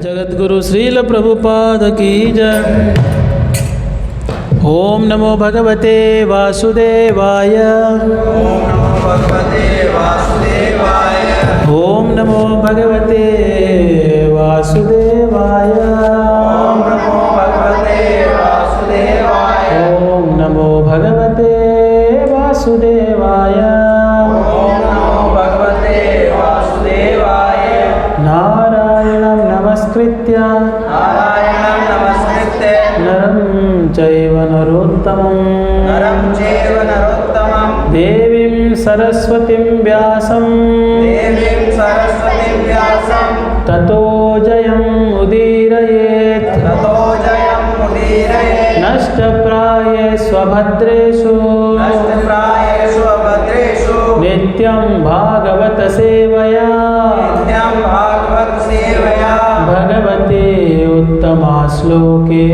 जगद्गुरु श्रील प्रभुपाद की जय। ओम नमो भगवते वासुदेवाय। ओम नमो भगवते वासुदेवाय। ओम नमो भगवते वासुदेवाय। ओम नमो भगवते वासुदेवाय। ओम नमो भगवते वासुदेवाय। ओम नमो भगवते वासुदेवाय। नारायणं नमस्कृत्य नारायणं नमस्कृत्य नरं चैव नरोत्तमं नरं चैव नरोत्तमं देवीं सरस्वतीं व्यासं देवीं सरस्वतीं व्यासं ततो जयमुदीरयेत्। ततो जयमुदीरयेत्। नष्टप्रायेषु अभद्रेषु नष्टप्रायेषु अभद्रेषु नित्यं भागवत सेवया नित्यं भागवत सेवया भगवते उत्तमा श्लोके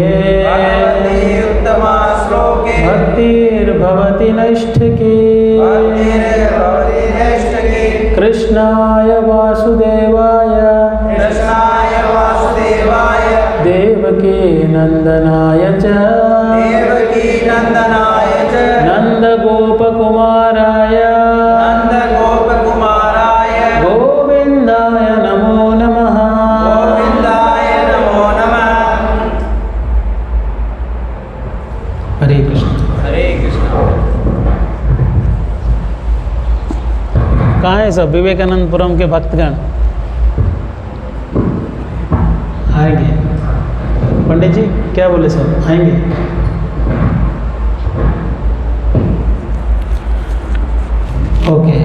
भगवते उत्तमा श्लोके भक्तिर्भवति नैष्ठिकी। भक्तिर्भवति नैष्ठिकी। कृष्णाय वासुदेवाय कृष्णाय वासुदेवाय देवकी नंदनाय च देवकी नंदनाय च नंदगोपकुमाराय नंदगोपकुमाराय गोविन्दाय नमो नमः। गोविन्दाय नमो नमः। हरे कृष्ण। हरे कृष्ण। कहाँ है सब विवेकानंदपुरम के भक्तगण? आएंगे पंडित जी, क्या बोले सब आएंगे? ओके।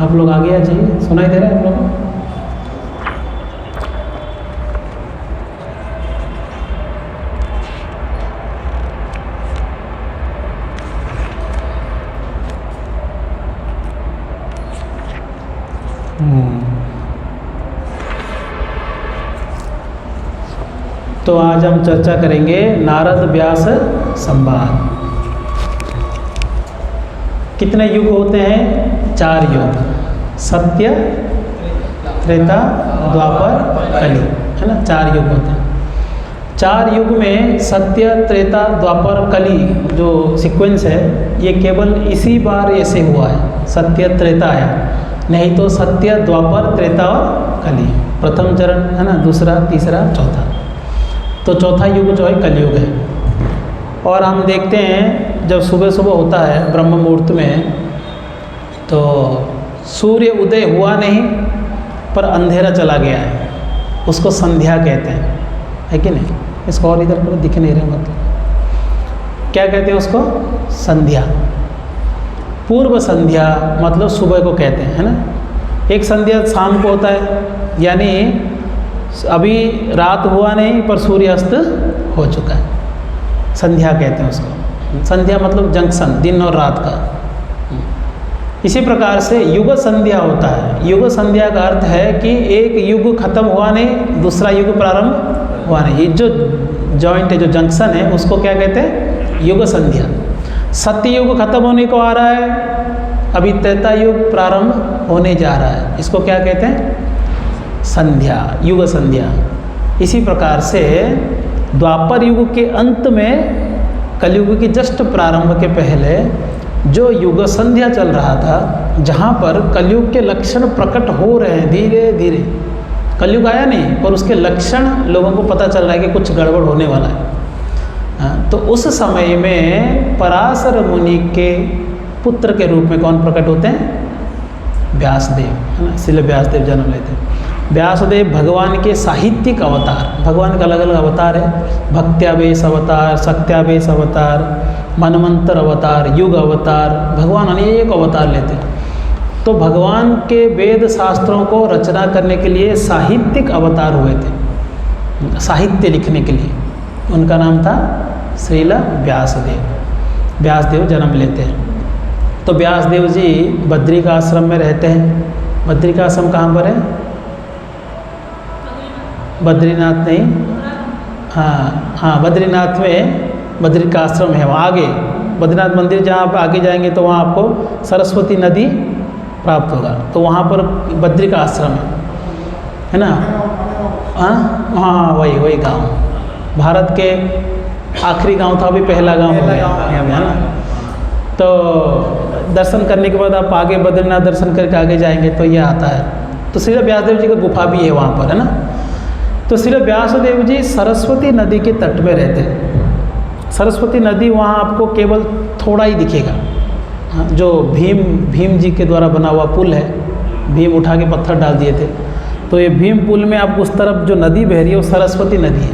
आप लोग आगे आ जाइए, सुनाई दे रहा है आप लोगों को? तो आज हम चर्चा करेंगे नारद व्यास संवाद। कितने युग होते हैं? 4 युग, सत्य, त्रेता, द्वापर, कली, है ना? 4 युग होते हैं। 4 युग में सत्य, त्रेता, द्वापर, कली जो सीक्वेंस है ये केवल इसी बार ऐसे हुआ है, सत्य त्रेता है। नहीं तो सत्य, द्वापर, त्रेता और कली प्रथम चरण है ना, दूसरा, तीसरा, चौथा। तो चौथा युग जो है कलयुग है। और हम देखते हैं जब सुबह सुबह होता है ब्रह्म मुहूर्त में, तो सूर्य उदय हुआ नहीं पर अंधेरा चला गया है, उसको संध्या कहते हैं, है कि नहीं? इसको और इधर पर दिख नहीं रहे, मतलब क्या कहते हैं उसको? संध्या। पूर्व संध्या मतलब सुबह को कहते हैं, है ना? एक संध्या शाम को होता है, यानी अभी रात हुआ नहीं पर सूर्यास्त हो चुका है, संध्या कहते हैं उसको। संध्या मतलब जंक्शन, दिन और रात का। इसी प्रकार से युग संध्या होता है। युग संध्या का अर्थ है कि एक युग खत्म हुआ नहीं, दूसरा युग प्रारंभ हुआ नहीं। ये जो जॉइंट है, जो जंक्शन है, उसको क्या कहते हैं? युग संध्या। सत्ययुग खत्म होने को आ रहा है, अभी त्रेता युग प्रारंभ होने जा रहा है, इसको क्या कहते हैं? संध्या, युग संध्या। इसी प्रकार से द्वापर युग के अंत में, कलयुग की जस्ट प्रारंभ के पहले जो युग संध्या चल रहा था, जहाँ पर कलयुग के लक्षण प्रकट हो रहे हैं धीरे धीरे। कलयुग आया नहीं पर उसके लक्षण लोगों को पता चल रहा है कि कुछ गड़बड़ होने वाला है। तो उस समय में पराशर मुनि के पुत्र के रूप में कौन प्रकट होते हैं? व्यासदेव, है ना? इसलिए व्यासदेव जन्म लेते हैं। व्यासदेव भगवान के साहित्यिक अवतार, भगवान का अलग अलग अवतार है, भक्त्यावेश अवतार, सत्यावेश अवतार, मनमंत्र अवतार, युग अवतार, भगवान अनेक अवतार लेते हैं। तो भगवान के वेद शास्त्रों को रचना करने के लिए साहित्यिक अवतार हुए थे, साहित्य लिखने के लिए। उनका नाम था श्रील व्यासदेव। व्यासदेव जन्म लेते हैं। तो व्यासदेव जी बद्री का आश्रम में रहते हैं। बद्री का आश्रम कहाँ पर है? बद्रीनाथ नहीं, हाँ, बद्रीनाथ में बद्री का आश्रम है वहाँ आगे, बद्रीनाथ मंदिर जहाँ आप आगे जाएंगे तो वहाँ आपको सरस्वती नदी प्राप्त होगा। तो वहाँ पर बद्री का आश्रम है ना। हाँ हाँ, वही गांव, भारत के आखिरी गांव था, अभी पहला गांव हो गया है ना। तो दर्शन करने के बाद आप आगे बद्रीनाथ दर्शन करके आगे जाएंगे तो ये आता है। तो श्री व्यासदेव जी का गुफा भी है वहाँ पर, है ना। तो श्री व्यासदेव जी सरस्वती नदी के तट में रहते हैं। सरस्वती नदी वहाँ आपको केवल थोड़ा ही दिखेगा। जो भीम जी के द्वारा बना हुआ पुल है, भीम उठा के पत्थर डाल दिए थे, तो ये भीम पुल में आप उस तरफ जो नदी बह रही है वो सरस्वती नदी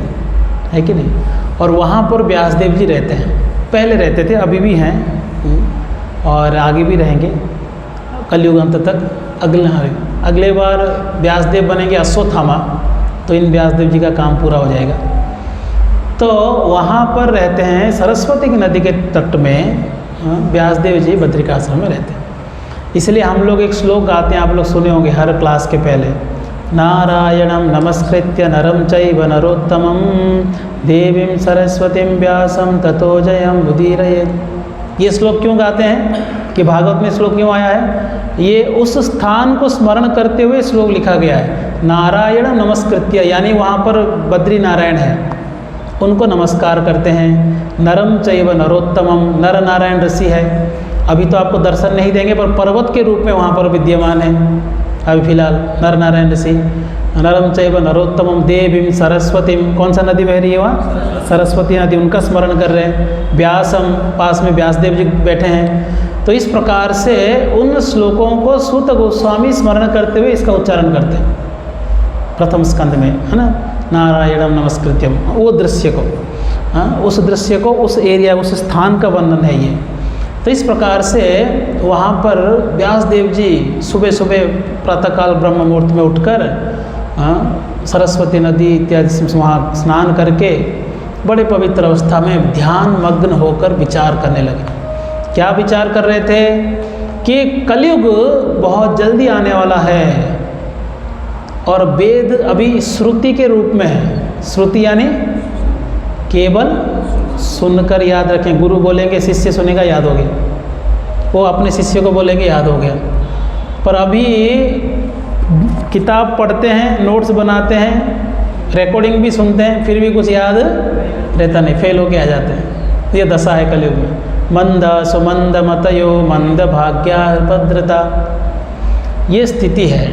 है कि नहीं। और वहाँ पर व्यासदेव जी रहते हैं, पहले रहते थे, अभी भी हैं और आगे भी रहेंगे कलयुग अंत तक। अगले बार व्यासदेव बनेंगे अश्वत्थामा, तो इन व्यासदेव जी का काम पूरा हो जाएगा। तो वहाँ पर रहते हैं सरस्वती की नदी के तट में व्यासदेव जी बद्रिकाश्रम में रहते हैं। इसलिए हम लोग एक श्लोक गाते हैं, आप लोग सुने होंगे हर क्लास के पहले, नारायणं नमस्कृत्य नरं चैव नरोत्तमं देवीं सरस्वतीं व्यासं ततो जयमुदीरयेत्। ये श्लोक क्यों गाते हैं कि भागवत में श्लोक क्यों आया है? ये उस स्थान को स्मरण करते हुए श्लोक लिखा गया है। नारायण नमस्कृत्य, यानी वहाँ पर बद्री नारायण है, उनको नमस्कार करते हैं। नरम चैव नरोत्तमम, नर नारायण ऋषि है, अभी तो आपको दर्शन नहीं देंगे पर पर्वत के रूप में वहाँ पर विद्यमान है अभी फिलहाल नर नारायण ऋषि। नरम चैव नरोत्तमम देवीं सरस्वतीं, कौन सा नदी बह रही है वहाँ? सरस्वती नदी, उनका स्मरण कर रहे हैं। व्यासम, पास में व्यासदेव जी बैठे हैं। तो इस प्रकार से उन श्लोकों को सूत गोस्वामी स्मरण करते हुए इसका उच्चारण करते हैं प्रथम स्कंद में, है ना। नारायणम नमस्कृत्यम, वो दृश्य को, हाँ, उस दृश्य को, उस एरिया, उस स्थान का वर्णन है ये। तो इस प्रकार से वहाँ पर व्यासदेव जी सुबह सुबह प्रातःकाल ब्रह्म मुहूर्त में उठकर सरस्वती नदी इत्यादि से वहाँ स्नान करके बड़े पवित्र अवस्था में ध्यान मग्न होकर विचार करने लगे। क्या विचार कर रहे थे? कि कलयुग बहुत जल्दी आने वाला है और वेद अभी श्रुति के रूप में है। श्रुति यानी केवल सुनकर याद रखें, गुरु बोलेंगे शिष्य सुनेगा याद हो गया, वो अपने शिष्य को बोलेंगे याद हो गया। पर अभी किताब पढ़ते हैं, नोट्स बनाते हैं, रिकॉर्डिंग भी सुनते हैं, फिर भी कुछ याद रहता नहीं, फेल होके आ जाते हैं। ये दशा है कलयुग में। मंद सुमंद मतयो मंद भाग्या भद्रता, ये स्थिति है।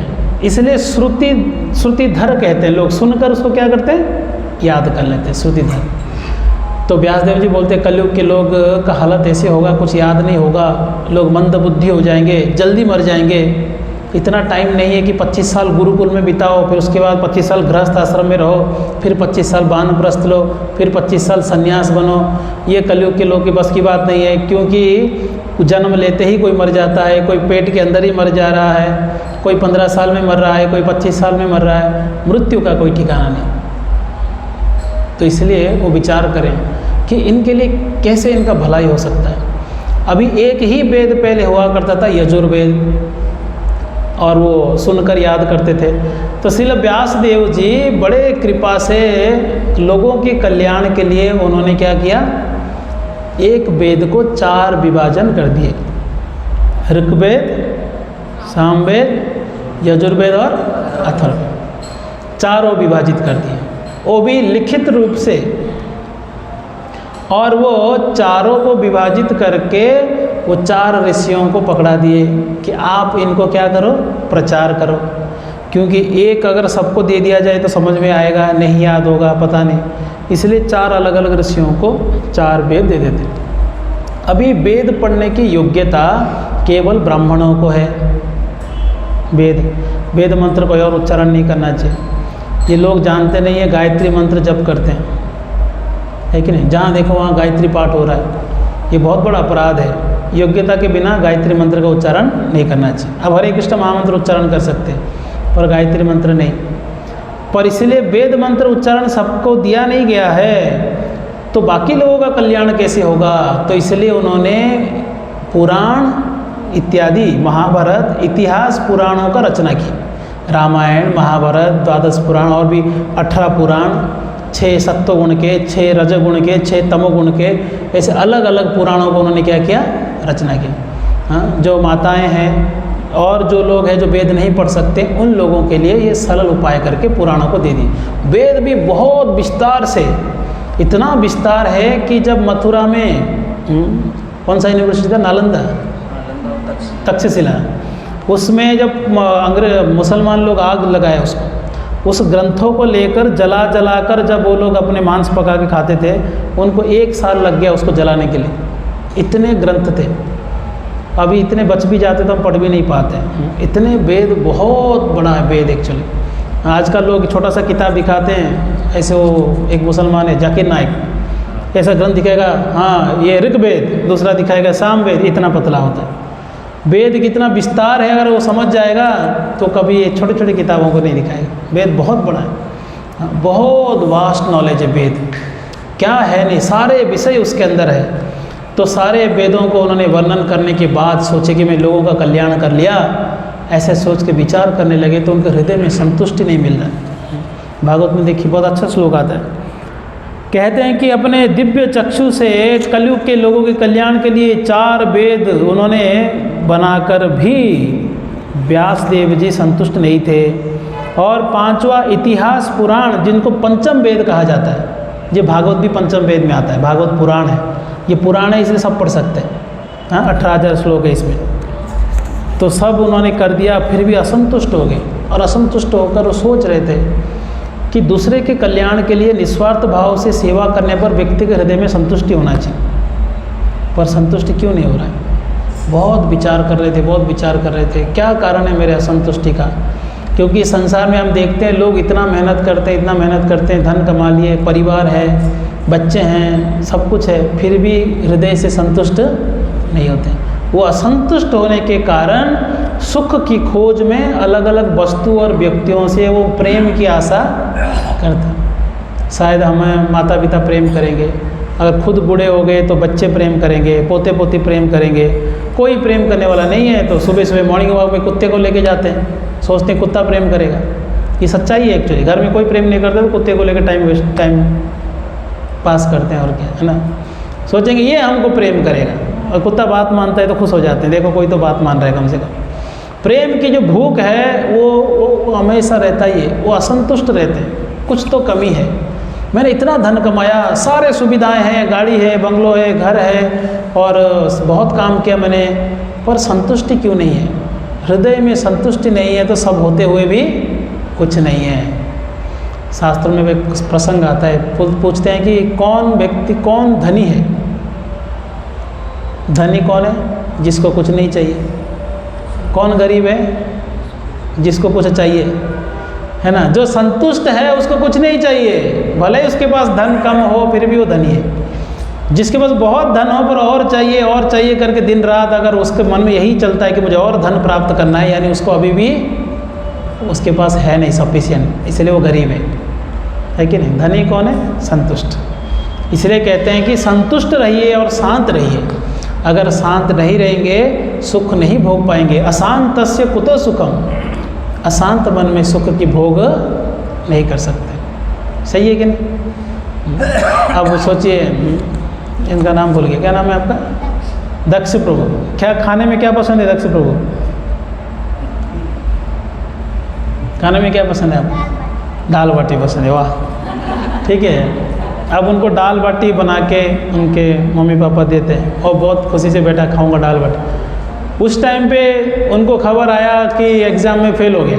इसलिए श्रुतिधर कहते हैं लोग, सुनकर उसको क्या करते हैं? याद कर लेते हैं, श्रुतिधर। तो व्यासदेव जी बोलते कलयुग के लोग का हालत ऐसे होगा, कुछ याद नहीं होगा, लोग मंद बुद्धि हो जाएंगे, जल्दी मर जाएंगे। इतना टाइम नहीं है कि 25 साल गुरुकुल में बिताओ, फिर उसके बाद 25 साल गृहस्थ आश्रम में रहो, फिर 25 साल वानप्रस्थ लो, फिर 25 साल सन्यास बनो। ये कलयुग के लोग की बस की बात नहीं है, क्योंकि जन्म लेते ही कोई मर जाता है, कोई पेट के अंदर ही मर जा रहा है, कोई 15 साल में मर रहा है, कोई 25 साल में मर रहा है। मृत्यु का कोई ठिकाना नहीं। तो इसलिए वो विचार करें कि इनके लिए कैसे इनका भलाई हो सकता है। अभी एक ही वेद पहले हुआ करता था, यजुर्वेद, और वो सुनकर याद करते थे। तो श्रील व्यासदेव जी बड़े कृपा से लोगों के कल्याण के लिए उन्होंने क्या किया? एक वेद को 4 विभाजन कर दिए, ऋग्वेद, सामवेद, यजुर्वेद और अथर्ववेद, चारों विभाजित कर दिए, वो भी लिखित रूप से। और वो चारों को विभाजित करके वो 4 ऋषियों को पकड़ा दिए कि आप इनको क्या करो? प्रचार करो। क्योंकि एक अगर सबको दे दिया जाए तो समझ में आएगा नहीं, याद होगा, पता नहीं। इसलिए 4 अलग अलग ऋषियों को 4 वेद दे देते। अभी वेद पढ़ने की योग्यता केवल ब्राह्मणों को है। वेद मंत्र कोई और उच्चारण नहीं करना चाहिए। ये लोग जानते नहीं है, गायत्री मंत्र जप करते हैं, है कि नहीं? जहाँ देखो वहाँ गायत्री पाठ हो रहा है, ये बहुत बड़ा अपराध है। योग्यता के बिना गायत्री मंत्र का उच्चारण नहीं करना चाहिए। अब हरे कृष्ण महामंत्र उच्चारण कर सकते हैं पर गायत्री मंत्र नहीं। पर इसलिए वेद मंत्र उच्चारण सबको दिया नहीं गया है, तो बाकी लोगों का कल्याण कैसे होगा? तो इसलिए उन्होंने पुराण इत्यादि, महाभारत, इतिहास पुराणों का रचना की। रामायण, महाभारत, 12 पुराण और भी 18 पुराण, 6 सत्वगुण के, 6 रजगुण के, 6 तमोगुण के, ऐसे अलग अलग पुराणों को उन्होंने क्या किया, रचना की। हाँ, जो माताएं हैं और जो लोग हैं जो वेद नहीं पढ़ सकते, उन लोगों के लिए ये सरल उपाय करके पुराणों को दे दी। वेद भी बहुत विस्तार से, इतना विस्तार है कि जब मथुरा में कौन सा यूनिवर्सिटी था, नालंदा, तक्षशिला, उसमें जब मुसलमान लोग आग लगाए उसको, उस ग्रंथों को लेकर जला कर जब वो लोग अपने मांस पका के खाते थे, उनको 1 साल लग गया उसको जलाने के लिए, इतने ग्रंथ थे। अभी इतने बच भी जाते तो हम पढ़ भी नहीं पाते, इतने वेद, बहुत बड़ा है वेद एक्चुअली। आजकल लोग छोटा सा किताब दिखाते हैं, ऐसे वो एक मुसलमान है जाकिर नाइक, ऐसा ग्रंथ दिखाएगा, हाँ ये ऋग्वेद, दूसरा दिखाएगा सामवेद, इतना पतला होता है। वेद कितना विस्तार है, अगर वो समझ जाएगा तो कभी ये छोटे छोटे किताबों को नहीं दिखाएगा। वेद बहुत बड़ा है, बहुत वास्ट नॉलेज है वेद, क्या है नहीं, सारे विषय उसके अंदर है। तो सारे वेदों को उन्होंने वर्णन करने के बाद सोचे कि मैं लोगों का कल्याण कर लिया, ऐसे सोच के विचार करने लगे तो उनके हृदय में संतुष्टि नहीं मिल रहा। भागवत में देखिए बहुत अच्छा श्लोक आता है, कहते हैं कि अपने दिव्य चक्षु से कलयुग के लोगों के कल्याण के लिए 4 वेद उन्होंने बनाकर भी व्यास देव जी संतुष्ट नहीं थे। और 5वां इतिहास पुराण, जिनको पंचम वेद कहा जाता है, ये भागवत भी पंचम वेद में आता है, भागवत पुराण है, ये पुराण है इसलिए सब पढ़ सकते हैं। हाँ, 18,000 श्लोक है इसमें, तो सब उन्होंने कर दिया, फिर भी असंतुष्ट हो गए। और असंतुष्ट होकर वो सोच रहे थे कि दूसरे के कल्याण के लिए निस्वार्थ भाव से सेवा करने पर व्यक्ति के हृदय में संतुष्टि होना चाहिए, पर संतुष्टि क्यों नहीं हो रहा है। बहुत विचार कर रहे थे, बहुत विचार कर रहे थे, क्या कारण है मेरे असंतुष्टि का। क्योंकि संसार में हम देखते हैं लोग इतना मेहनत करते हैं, इतना मेहनत करते हैं, धन कमा लिए, परिवार है, बच्चे हैं, सब कुछ है, फिर भी हृदय से संतुष्ट नहीं होते। वो असंतुष्ट होने के कारण सुख की खोज में अलग अलग वस्तु और व्यक्तियों से वो प्रेम की आशा करते। शायद हमें माता पिता प्रेम करेंगे, अगर खुद बूढ़े हो गए तो बच्चे प्रेम करेंगे, पोते पोती प्रेम करेंगे। कोई प्रेम करने वाला नहीं है तो सुबह सुबह मॉर्निंग वॉक में कुत्ते को लेके जाते हैं, सोचते हैं कुत्ता प्रेम करेगा। ये सच्चाई है एक्चुअली, घर में कोई प्रेम नहीं करता तो कुत्ते को लेकर टाइम पास करते हैं, और क्या है ना, सोचेंगे ये हमको प्रेम करेगा, और कुत्ता बात मानता है तो खुश हो जाते हैं, देखो कोई तो बात मान रहा है कम से कम। प्रेम की जो भूख है वो हमेशा रहता ही है, वो असंतुष्ट रहते हैं, कुछ तो कमी है। मैंने इतना धन कमाया, सारे सुविधाएं हैं, गाड़ी है, बंगलो है, घर है, और बहुत काम किया मैंने, पर संतुष्टि क्यों नहीं है। हृदय में संतुष्टि नहीं है तो सब होते हुए भी कुछ नहीं है। शास्त्र में एक प्रसंग आता है, पूछते हैं कि कौन व्यक्ति, कौन धनी है। धनी कौन है? जिसको कुछ नहीं चाहिए। कौन गरीब है? जिसको कुछ चाहिए, है ना। जो संतुष्ट है उसको कुछ नहीं चाहिए, भले ही उसके पास धन कम हो फिर भी वो धनी है। जिसके पास बहुत धन हो पर और चाहिए करके दिन रात अगर उसके मन में यही चलता है कि मुझे और धन प्राप्त करना है, यानी उसको अभी भी उसके पास है नहीं सफिशिएंट, इसलिए वो गरीब है कि नहीं। धनी कौन है? संतुष्ट। इसलिए कहते हैं कि संतुष्ट रहिए और शांत रहिए। अगर शांत नहीं रहेंगे सुख नहीं भोग पाएंगे। अशांतस्य कुतो सुखम, अशांत मन में सुख की भोग नहीं कर सकते। सही है कि नहीं? अब सोचिए, इनका नाम भूल गया, क्या नाम है आपका? दक्ष प्रभु। क्या खाने में क्या पसंद है दक्ष प्रभु? खाने में क्या पसंद है आपको? दाल बाटी पसंद है, वाह, ठीक है। अब उनको दाल बाटी बना के उनके मम्मी पापा देते हैं और बहुत खुशी से बेटा खाऊंगा दाल बाटी। उस टाइम पे उनको खबर आया कि एग्ज़ाम में फेल हो गया,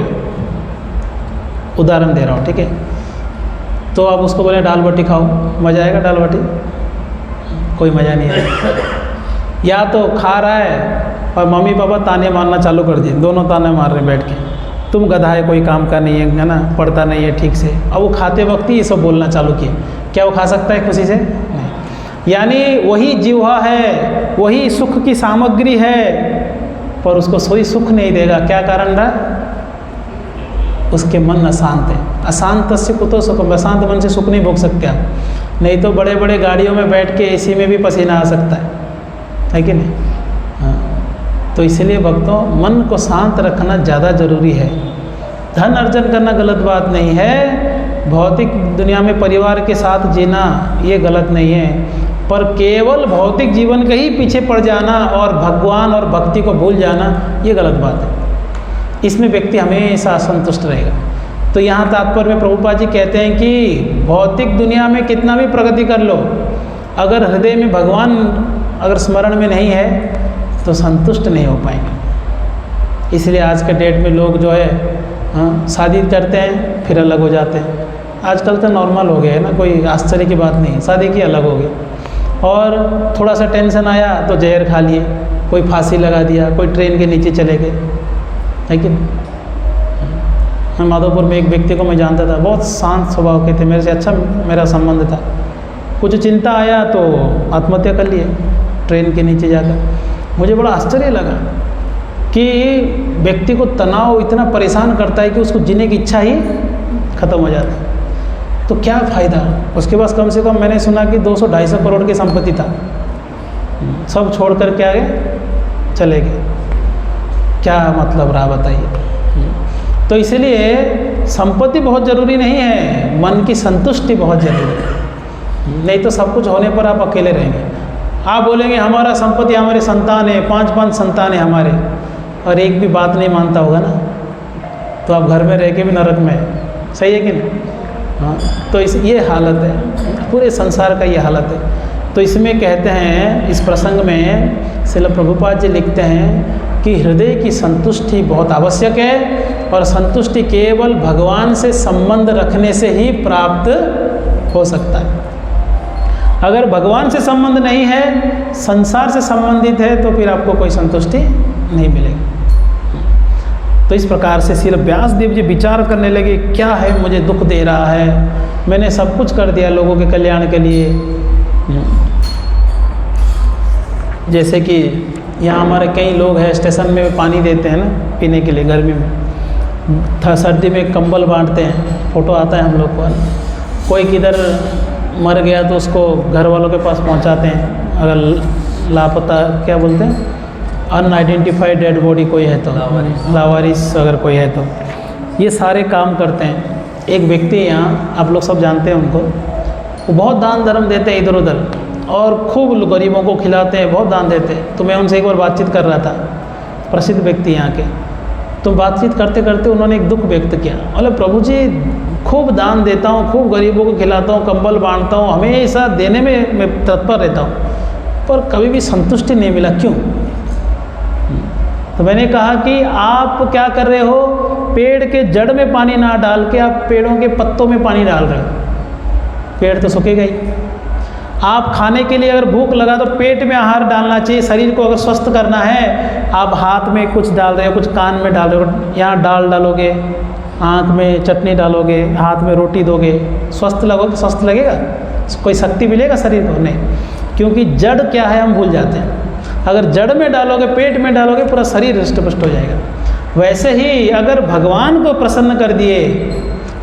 उदाहरण दे रहा हूँ, ठीक है। तो अब उसको बोले दाल बाटी खाओ, मज़ा आएगा दाल बाटी? कोई मज़ा नहीं आएगा। या तो खा रहा है और मम्मी पापा ताने मारना चालू कर दिए, दोनों ताने मार रहे बैठ के, तुम गधा है, कोई काम का नहीं है ना, पढ़ता नहीं है ठीक से। अब वो खाते वक्त ही ये सब बोलना चालू किए। क्या वो खा सकता है खुशी से? नहीं। यानी वही जीवा है, वही सुख की सामग्री है, पर उसको सोई सुख नहीं देगा। क्या कारण रहा? उसके मन अशांत है। अशांत से कुतो सुखम, अशांत मन से सुख नहीं भोग सकते आप। नहीं तो बड़े बड़े गाड़ियों में बैठ के एसी में भी पसीना आ सकता है कि नहीं? हाँ। तो इसलिए भक्तों, मन को शांत रखना ज़्यादा जरूरी है। धन अर्जन करना गलत बात नहीं है, भौतिक दुनिया में परिवार के साथ जीना ये गलत नहीं है, पर केवल भौतिक जीवन के ही पीछे पड़ जाना और भगवान और भक्ति को भूल जाना ये गलत बात है। इसमें व्यक्ति हमेशा असंतुष्ट रहेगा। तो यहाँ तात्पर्य में प्रभुपाद जी कहते हैं कि भौतिक दुनिया में कितना भी प्रगति कर लो, अगर हृदय में भगवान अगर स्मरण में नहीं है तो संतुष्ट नहीं हो पाएंगे। इसलिए आज के डेट में लोग जो है शादी करते हैं फिर अलग हो जाते हैं। आजकल तो नॉर्मल हो गया है ना, कोई आश्चर्य की बात नहीं, शादी की अलग हो गई। और थोड़ा सा टेंशन आया तो जहर खा लिए, कोई फांसी लगा दिया, कोई ट्रेन के नीचे चले गए, है कि नहीं? माधोपुर में एक व्यक्ति को मैं जानता था, बहुत शांत स्वभाव के थे, मेरे से अच्छा मेरा संबंध था। कुछ चिंता आया तो आत्महत्या कर लिए ट्रेन के नीचे जाकर। मुझे बड़ा आश्चर्य लगा कि व्यक्ति को तनाव इतना परेशान करता है कि उसको जीने की इच्छा ही खत्म हो जाती है। तो क्या फ़ायदा? उसके पास कम से कम मैंने सुना कि 200-250 करोड़ की संपत्ति था, सब छोड़ कर के आगे चले गए। क्या मतलब रहा बताइए? तो इसलिए संपत्ति बहुत ज़रूरी नहीं है, मन की संतुष्टि बहुत ज़रूरी है। नहीं तो सब कुछ होने पर आप अकेले रहेंगे। आप बोलेंगे हमारा संपत्ति, हमारे संतान है, 5-5 संतान है हमारे, और एक भी बात नहीं मानता होगा ना, तो आप घर में रह के भी नरक में है। सही है कि नहीं? हाँ, तो ये हालत है, पूरे संसार का ये हालत है। तो इसमें कहते हैं, इस प्रसंग में श्रील प्रभुपाद जी लिखते हैं कि हृदय की संतुष्टि बहुत आवश्यक है, और संतुष्टि केवल भगवान से संबंध रखने से ही प्राप्त हो सकता है। अगर भगवान से संबंध नहीं है, संसार से संबंधित है, तो फिर आपको कोई संतुष्टि नहीं मिलेगी। तो इस प्रकार से श्री व्यासदेव जी विचार करने लगे, क्या है मुझे दुख दे रहा है, मैंने सब कुछ कर दिया लोगों के कल्याण के लिए। जैसे कि यहाँ हमारे कई लोग हैं, स्टेशन में पानी देते हैं ना पीने के लिए, गर्मी में, सर्दी में कंबल बांटते हैं, फोटो आता है हम लोग को। कोई किधर मर गया तो उसको घर वालों के पास पहुँचाते हैं, अगर लापता क्या बोलते हैं, अनआइडेंटिफाइड डेड बॉडी कोई है तो, लावारिस अगर कोई है तो, ये सारे काम करते हैं। एक व्यक्ति यहाँ, आप लोग सब जानते हैं उनको, वो बहुत दान धर्म देते हैं इधर उधर, और खूब गरीबों को खिलाते हैं, बहुत दान देते हैं। तो मैं उनसे एक बार बातचीत कर रहा था, प्रसिद्ध व्यक्ति यहाँ के। तो बातचीत करते करते उन्होंने एक दुख व्यक्त किया, बोले प्रभु जी खूब दान देता हूँ, खूब गरीबों को खिलाता हूँ, कंबल बांटता हूँ, हमेशा देने में मैं तत्पर रहता हूँ, पर कभी भी संतुष्टि नहीं मिला, क्यों? तो मैंने कहा कि आप क्या कर रहे हो, पेड़ के जड़ में पानी ना डाल के आप पेड़ों के पत्तों में पानी डाल रहे हो, पेड़ तो सूखेगा ही। आप खाने के लिए अगर भूख लगा तो पेट में आहार डालना चाहिए। शरीर को अगर स्वस्थ करना है, आप हाथ में कुछ डाल रहे हो, कुछ कान में डाल रहे हो, यहाँ दाल डालोगे, आँख में चटनी डालोगे, हाथ में रोटी दोगे, स्वस्थ लगेगा? कोई शक्ति मिलेगा शरीर को? नहीं, क्योंकि जड़ क्या है हम भूल जाते हैं। अगर जड़ में डालोगे, पेट में डालोगे, पूरा शरीर हृष्ट-पुष्ट हो जाएगा। वैसे ही अगर भगवान को प्रसन्न कर दिए,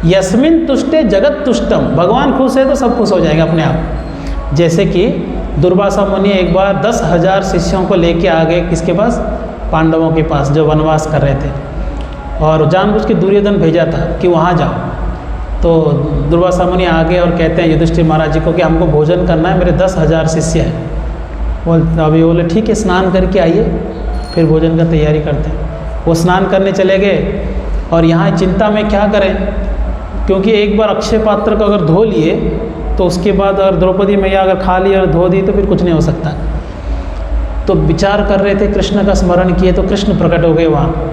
यस्मिन तुष्टे जगत तुष्टम, भगवान खुश है तो सब खुश हो जाएगा अपने आप। जैसे कि दुर्वासा मुनि एक बार 10,000 शिष्यों को लेके आ गए, किसके पास? पांडवों के पास, जो वनवास कर रहे थे, और जानबूझ के दुर्योधन भेजा था कि वहाँ जाओ। तो दुर्वासा मुनि आ गए और कहते हैं युधिष्ठिर महाराज जी को कि हमको भोजन करना है, मेरे 10,000 शिष्य हैं। अभी बोले ठीक है, स्नान करके आइए, फिर भोजन का तैयारी करते हैं। वो स्नान करने चले गए, और यहाँ चिंता में क्या करें, क्योंकि एक बार अक्षय पात्र को अगर धो लिए तो उसके बाद अगर द्रौपदी मैया अगर खा ली और धो दी तो फिर कुछ नहीं हो सकता। तो विचार कर रहे थे, कृष्ण का स्मरण किए तो कृष्ण प्रकट हो गए वहाँ,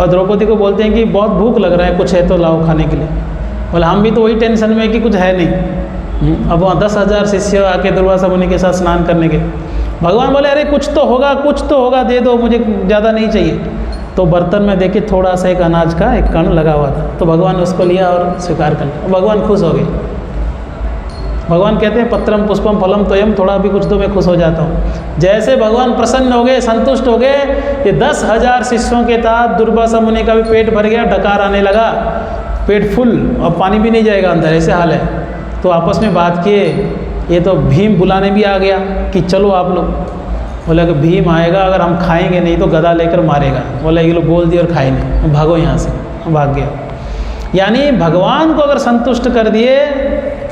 और द्रौपदी को बोलते हैं कि बहुत भूख लग रहा है, कुछ है तो लाओ खाने के लिए। बोले हम भी तो वही टेंशन में कि कुछ है नहीं। अब वहाँ 10,000 शिष्य आके दुर्वासा मुनि के साथ स्नान करने के, भगवान बोले अरे कुछ तो होगा, दे दो, मुझे ज़्यादा नहीं चाहिए। तो बर्तन में देखे थोड़ा सा एक अनाज का एक कण लगा हुआ था, तो भगवान उसको लिया और स्वीकार कर लिया। भगवान खुश हो गए। भगवान कहते हैं पत्रम पुष्पम फलम तोयम, थोड़ा भी कुछ तो मैं खुश हो जाता हूँ। जैसे भगवान प्रसन्न हो गए, संतुष्ट हो गए, ये 10,000 शिष्यों के साथ दुर्वासा मुनि का भी पेट भर गया, डकार आने लगा, पेट फुल, और पानी भी नहीं जाएगा अंदर, ऐसे हाल है। तो आपस में बात किए, ये तो भीम बुलाने भी आ गया कि चलो आप लोग। बोला कि भीम आएगा, अगर हम खाएंगे नहीं तो गदा लेकर मारेगा। बोला ये लोग बोल दिए और खाए नहीं, भागो यहाँ से, भाग गया। यानी भगवान को अगर संतुष्ट कर दिए,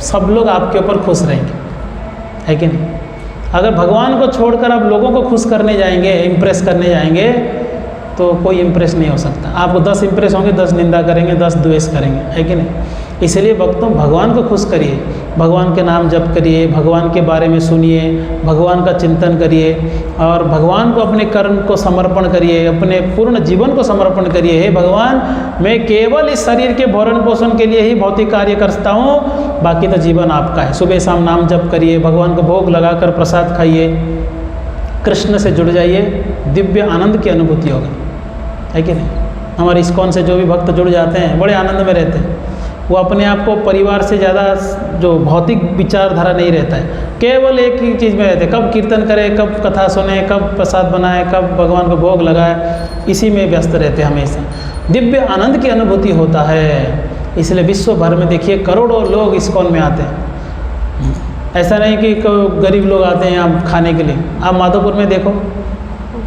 सब लोग आपके ऊपर खुश रहेंगे, है कि नहीं? अगर भगवान को छोड़कर आप लोगों को खुश करने जाएंगे, इम्प्रेस करने जाएंगे, तो कोई इम्प्रेस नहीं हो सकता। आपको 10 इम्प्रेस होंगे, 10 निंदा करेंगे, 10 द्वेष करेंगे, है कि नहीं? इसलिए भक्तों, भगवान को खुश करिए, भगवान के नाम जप करिए, भगवान के बारे में सुनिए, भगवान का चिंतन करिए और भगवान को अपने कर्म को समर्पण करिए, अपने पूर्ण जीवन को समर्पण करिए। हे भगवान, मैं केवल इस शरीर के भरण पोषण के लिए ही भौतिक कार्य करता हूँ, बाकी तो जीवन आपका है। सुबह शाम नाम जप करिए, भगवान को भोग लगाकर प्रसाद खाइए, कृष्ण से जुड़ जाइए, दिव्य आनंद की अनुभूति होगी, है कि नहीं? हमारे इस्कॉन से जो भी भक्त जुड़ जाते हैं बड़े आनंद में रहते हैं। वो अपने आप को परिवार से ज़्यादा जो भौतिक विचारधारा नहीं रहता है, केवल एक ही चीज़ में रहते हैं, कब कीर्तन करें, कब कथा सुने, कब प्रसाद बनाए, कब भगवान को भोग लगाए, इसी में व्यस्त रहते हैं हमेशा। दिव्य आनंद की अनुभूति होता है। इसलिए विश्व भर में देखिए करोड़ों लोग इस्कॉन में आते हैं। ऐसा नहीं कि गरीब लोग आते हैं यहाँ खाने के लिए। आप माधोपुर में देखो,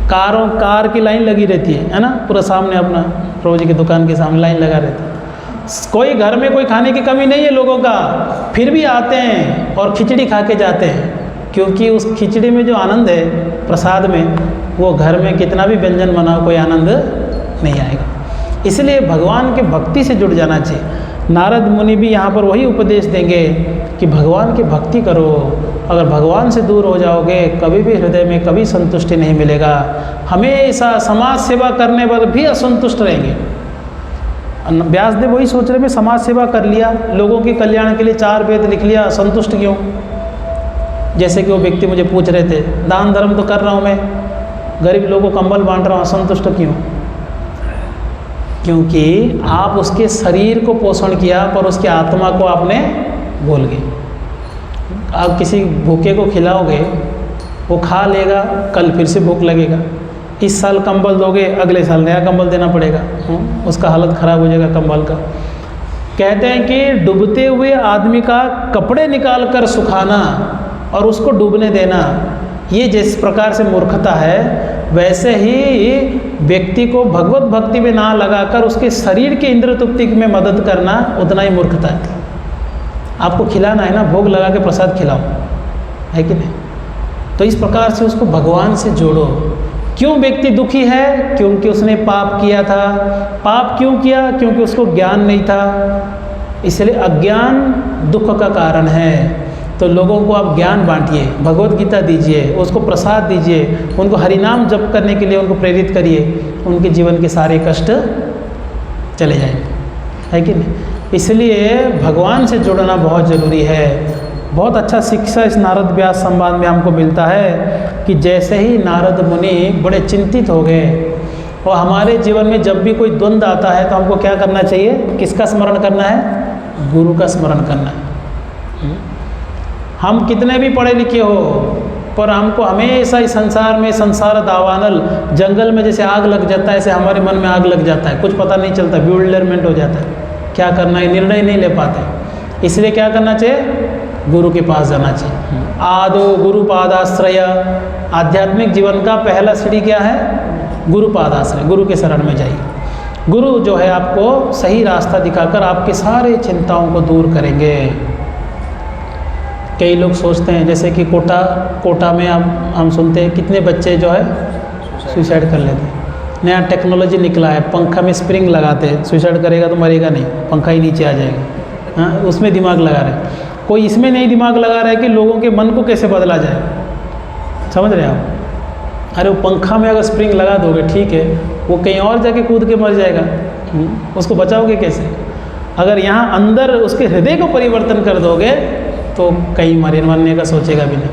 कार की लाइन लगी रहती है ना, पूरा सामने अपना प्रभु जी की दुकान के सामने लाइन लगा रहती है। कोई घर में कोई खाने की कमी नहीं है लोगों का, फिर भी आते हैं और खिचड़ी खा के जाते हैं, क्योंकि उस खिचड़ी में जो आनंद है प्रसाद में, वो घर में कितना भी व्यंजन बनाओ कोई आनंद नहीं आएगा। इसलिए भगवान के भक्ति से जुड़ जाना चाहिए। नारद मुनि भी यहाँ पर वही उपदेश देंगे कि भगवान की भक्ति करो। अगर भगवान से दूर हो जाओगे, कभी भी हृदय में कभी संतुष्टि नहीं मिलेगा, हमेशा समाज सेवा करने पर भी असंतुष्ट रहेंगे। व्यासदेव वही सोच रहे, मैं समाज सेवा कर लिया, लोगों के कल्याण के लिए 4 वेद लिख लिया, संतुष्ट क्यों? जैसे कि वो व्यक्ति मुझे पूछ रहे थे, दान धर्म तो कर रहा हूँ मैं, गरीब लोगों को कंबल बांट रहा हूँ, असंतुष्ट क्यों? क्योंकि आप उसके शरीर को पोषण किया पर उसकी आत्मा को आपने भूल गए। आप किसी भूखे को खिलाओगे, वो खा लेगा, कल फिर से भूख लगेगा। इस साल कंबल दोगे, अगले साल नया कंबल देना पड़ेगा, उसका हालत ख़राब हो जाएगा कंबल का। कहते हैं कि डूबते हुए आदमी का कपड़े निकाल कर सुखाना और उसको डूबने देना, ये जिस प्रकार से मूर्खता है, वैसे ही व्यक्ति को भगवत भक्ति में ना लगाकर उसके शरीर के इंद्र तृप्ति में मदद करना उतना ही मूर्खता है। आपको खिलाना है ना, भोग लगा के प्रसाद खिलाओ, है कि नहीं? तो इस प्रकार से उसको भगवान से जोड़ो। क्यों व्यक्ति दुखी है? क्योंकि उसने पाप किया था। पाप क्यों किया? क्योंकि उसको ज्ञान नहीं था। इसलिए अज्ञान दुख का कारण है। तो लोगों को आप ज्ञान बांटिए, भगवत गीता दीजिए, उसको प्रसाद दीजिए, उनको हरिनाम जप करने के लिए उनको प्रेरित करिए, उनके जीवन के सारे कष्ट चले जाएंगे, है कि नहीं? इसलिए भगवान से जुड़ना बहुत ज़रूरी है। बहुत अच्छा शिक्षा इस नारद व्यास संवाद में हमको मिलता है कि जैसे ही नारद मुनि बड़े चिंतित हो गए, और हमारे जीवन में जब भी कोई द्वंद्व आता है तो हमको क्या करना चाहिए? किसका स्मरण करना है? गुरु का स्मरण करना है। हम कितने भी पढ़े लिखे हो, पर हमको हमेशा इस संसार में, संसार दावानल, जंगल में जैसे आग लग जाता है, ऐसे हमारे मन में आग लग जाता है, कुछ पता नहीं चलता, ब्यूल्डरमेंट हो जाता है, क्या करना है निर्णय नहीं ले पाते। इसलिए क्या करना चाहिए? गुरु के पास जाना चाहिए। आदो गुरु पादाश्रय, आध्यात्मिक जीवन का पहला सीढ़ी क्या है? गुरु पादाश्रय, गुरु के शरण में जाइए। गुरु जो है आपको सही रास्ता दिखाकर आपके सारे चिंताओं को दूर करेंगे। कई लोग सोचते हैं, जैसे कि कोटा में हम सुनते हैं कितने बच्चे जो है सुसाइड कर लेते हैं। नया टेक्नोलॉजी निकला है, पंखा में स्प्रिंग लगाते हैं, सुसाइड करेगा तो मरेगा नहीं, पंखा ही नीचे आ जाएगा। हाँ, उसमें दिमाग लगा रहे हैं। कोई इसमें नहीं दिमाग लगा रहा है कि लोगों के मन को कैसे बदला जाए। समझ रहे हैं आप? अरे वो पंखा में अगर स्प्रिंग लगा दोगे, ठीक है, वो कहीं और जाके कूद के मर जाएगा, उसको बचाओगे कैसे? अगर यहाँ अंदर उसके हृदय को परिवर्तन कर दोगे तो कहीं मरने का सोचेगा भी नहीं।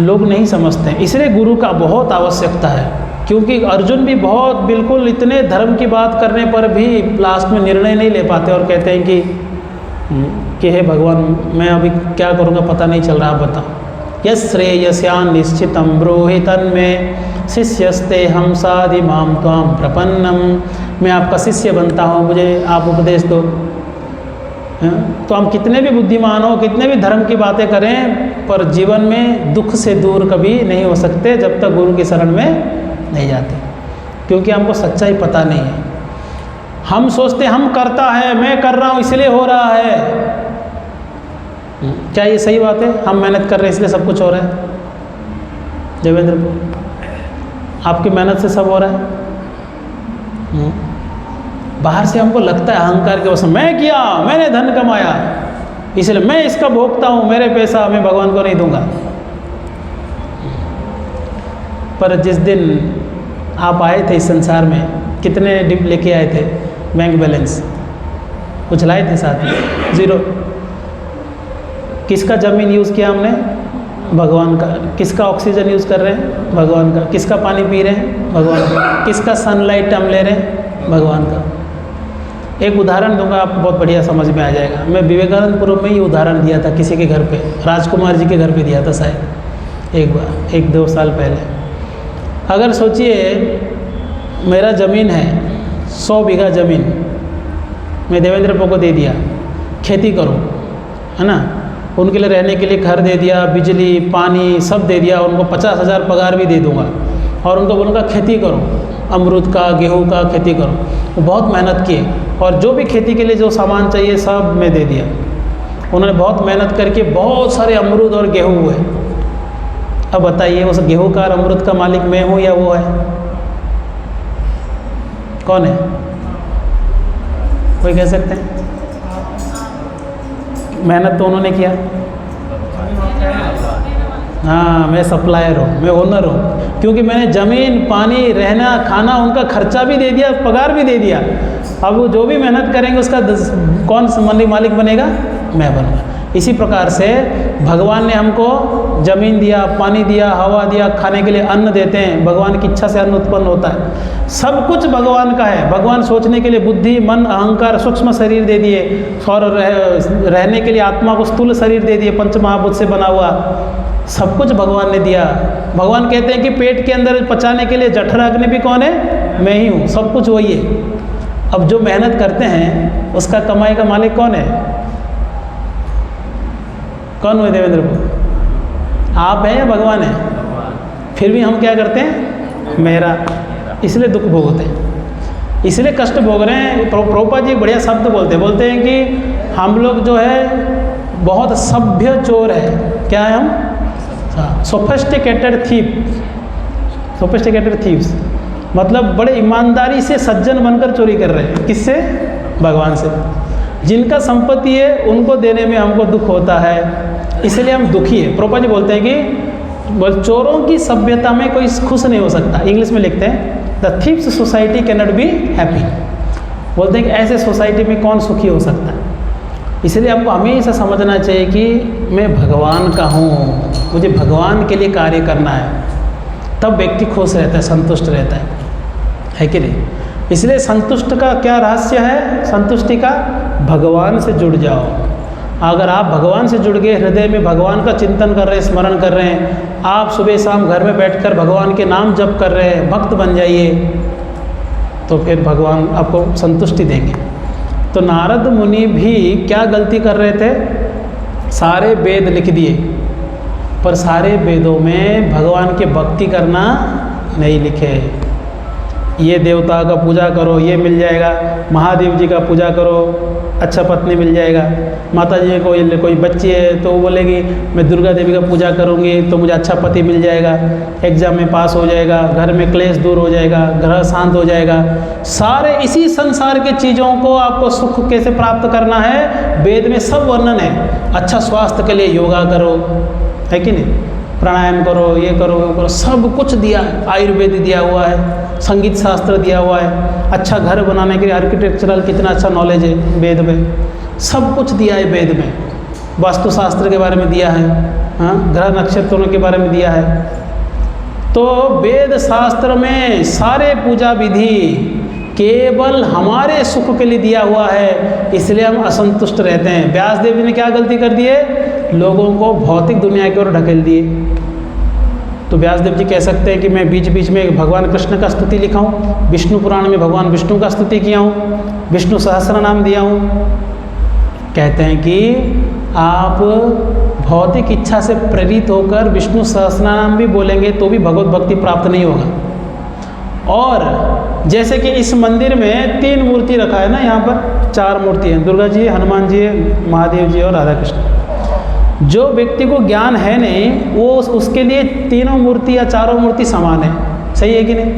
लोग नहीं समझते हैं, इसलिए गुरु का बहुत आवश्यकता है। क्योंकि अर्जुन भी बहुत बिल्कुल इतने धर्म की बात करने पर भी लास्ट में निर्णय नहीं ले पाते और कहते हैं कि हे भगवान, मैं अभी क्या करूँगा पता नहीं चल रहा, आप बताओ। यश्रेयस्यान् निश्चितं ब्रूहि तन्मे शिष्यस्ते हम साधि माम त्वाम प्रपन्नम। मैं आपका शिष्य बनता हूँ, मुझे आप उपदेश दो। तो हम कितने भी बुद्धिमान हो, कितने भी धर्म की बातें करें, पर जीवन में दुख से दूर कभी नहीं हो सकते जब तक गुरु की शरण में नहीं जाते, क्योंकि हमको सच्चाई पता नहीं है। हम सोचते हम करता है, मैं कर रहा हूँ इसलिए हो रहा है। क्या ये सही बात है? हम मेहनत कर रहे हैं इसलिए सब कुछ हो रहा है? देवेंद्र को आपकी मेहनत से सब हो रहा है? बाहर से हमको लगता है अहंकार के वश में, मैं किया, मैंने धन कमाया, इसलिए मैं इसका भोगता हूँ, मेरे पैसा मैं भगवान को नहीं दूंगा। पर जिस दिन आप आए थे इस संसार में, कितने डिप लेके आए थे? बैंक बैलेंस कुछ लाए थे साथ में? 0। किसका ज़मीन यूज़ किया हमने? भगवान का। किसका ऑक्सीजन यूज़ कर रहे हैं? भगवान का। किसका पानी पी रहे हैं? भगवान का। किसका सनलाइट हम ले रहे हैं? भगवान का। एक उदाहरण दूंगा, आपको बहुत बढ़िया समझ में आ जाएगा। मैं विवेकानंदपुरम में ही उदाहरण दिया था किसी के घर पे, राजकुमार जी के घर पे दिया था शायद एक बार, 1-2 साल पहले। अगर सोचिए मेरा ज़मीन है 100 बीघा ज़मीन, मैं देवेंद्र को दे दिया, खेती करो, है ना, उनके लिए रहने के लिए घर दे दिया, बिजली पानी सब दे दिया, उनको 50,000 पगार भी दे दूंगा और उनको बोलूँगा खेती करो, अमरूद का, गेहूं का खेती करो। वो बहुत मेहनत किए और जो भी खेती के लिए जो सामान चाहिए सब मैं दे दिया। उन्होंने बहुत मेहनत करके बहुत सारे अमरूद और गेहूं हुए। अब बताइए उस गेहूं का और अमरूद का मालिक मैं हूँ या वो है? कौन है? कोई कह सकते हैं? मेहनत तो उन्होंने किया। हाँ, मैं सप्लायर हूँ, मैं ओनर हूँ, क्योंकि मैंने ज़मीन, पानी, रहना, खाना, उनका खर्चा भी दे दिया, पगार भी दे दिया। अब वो जो भी मेहनत करेंगे उसका कौन मालिक बनेगा? मैं बनूँगा। इसी प्रकार से भगवान ने हमको ज़मीन दिया, पानी दिया, हवा दिया, खाने के लिए अन्न देते हैं। भगवान की इच्छा से अन्न उत्पन्न होता है। सब कुछ भगवान का है। भगवान सोचने के लिए बुद्धि, मन, अहंकार, सूक्ष्म शरीर दे दिए और रहने के लिए आत्मा को स्थूल शरीर दे दिए, पंच महाभूत से बना हुआ। सब कुछ भगवान ने दिया। भगवान कहते हैं कि पेट के अंदर पचाने के लिए जठर अग्नि भी कौन है? मैं ही हूँ। सब कुछ वही है। अब जो मेहनत करते हैं उसका कमाई का मालिक कौन है? कौन हुए देवेंद्र को? आप हैं या भगवान है? फिर भी हम क्या करते हैं? मेरा। इसलिए दुख भोगते हैं, इसलिए कष्ट भोग रहे हैं। प्रभुपाद जी बढ़िया शब्द बोलते हैं कि हम लोग जो है बहुत सभ्य चोर है। क्या है हम? सोफिस्टिकेटेड थीव्स, मतलब बड़े ईमानदारी से सज्जन बनकर चोरी कर रहे हैं। किससे? भगवान से। जिनका संपत्ति है उनको देने में हमको दुख होता है, इसलिए हम दुखी है। प्रभुपाद जी बोलते हैं कि चोरों की सभ्यता में कोई खुश नहीं हो सकता। इंग्लिश में लिखते हैं the thieves society can not be happy. बोलते हैं कि ऐसे सोसाइटी में कौन सुखी हो सकता है। इसलिए हमको हमेशा समझना चाहिए कि मैं भगवान का हूँ, मुझे भगवान के लिए कार्य करना है, तब व्यक्ति खुश रहता है, संतुष्ट रहता है कि नहीं? इसलिए संतुष्ट का क्या रहस्य है? संतुष्टि का, भगवान से जुड़ जाओ। अगर आप भगवान से जुड़ गए, हृदय में भगवान का चिंतन कर रहे हैं, स्मरण कर रहे हैं, आप सुबह शाम घर में बैठकर भगवान के नाम जप कर रहे हैं, भक्त बन जाइए, तो फिर भगवान आपको संतुष्टि देंगे। तो नारद मुनि भी क्या गलती कर रहे थे? सारे वेद लिख दिए, पर सारे वेदों में भगवान की भक्ति करना नहीं लिखे। ये देवता का पूजा करो, ये मिल जाएगा। महादेव जी का पूजा करो, अच्छा पत्नी मिल जाएगा। माता जी को कोई बच्ची है तो वो बोलेगी मैं दुर्गा देवी का पूजा करूँगी तो मुझे अच्छा पति मिल जाएगा, एग्जाम में पास हो जाएगा, घर में क्लेश दूर हो जाएगा, घर शांत हो जाएगा। सारे इसी संसार के चीज़ों को आपको सुख कैसे प्राप्त करना है, वेद में सब वर्णन है। अच्छा स्वास्थ्य के लिए योगा करो, है कि नहीं, प्राणायाम करो, ये करो, वो करो, सब कुछ दिया है। आयुर्वेद दिया हुआ है, संगीत शास्त्र दिया हुआ है, अच्छा घर बनाने के लिए आर्किटेक्चरल कितना अच्छा नॉलेज है वेद में, सब कुछ दिया है वेद में। वास्तुशास्त्र के बारे में दिया है, हाँ, ग्रह नक्षत्रों के बारे में दिया है। तो वेद शास्त्र में सारे पूजा विधि केवल हमारे सुख के लिए दिया हुआ है, इसलिए हम असंतुष्ट रहते हैं। व्यास देव जी ने क्या गलती कर दी है? लोगों को भौतिक दुनिया की ओर ढकेल दिए। तो व्यास देव जी कह सकते हैं कि मैं बीच बीच में भगवान कृष्ण का स्तुति लिखा हूँ, विष्णु पुराण में भगवान विष्णु का स्तुति किया हूँ, विष्णु सहस्र नाम दिया हूँ। कहते हैं कि आप भौतिक इच्छा से प्रेरित होकर विष्णु सहस्र नाम भी बोलेंगे तो भी भगवत भक्ति प्राप्त नहीं होगा। और जैसे कि इस मंदिर में 3 मूर्ति रखा है ना, यहाँ पर 4 मूर्ति हैं, दुर्गा जी, हनुमान जी, महादेव जी और राधा कृष्ण। जो व्यक्ति को ज्ञान है नहीं, वो उसके लिए तीनों मूर्ति या चारों मूर्ति समान है। सही है कि नहीं?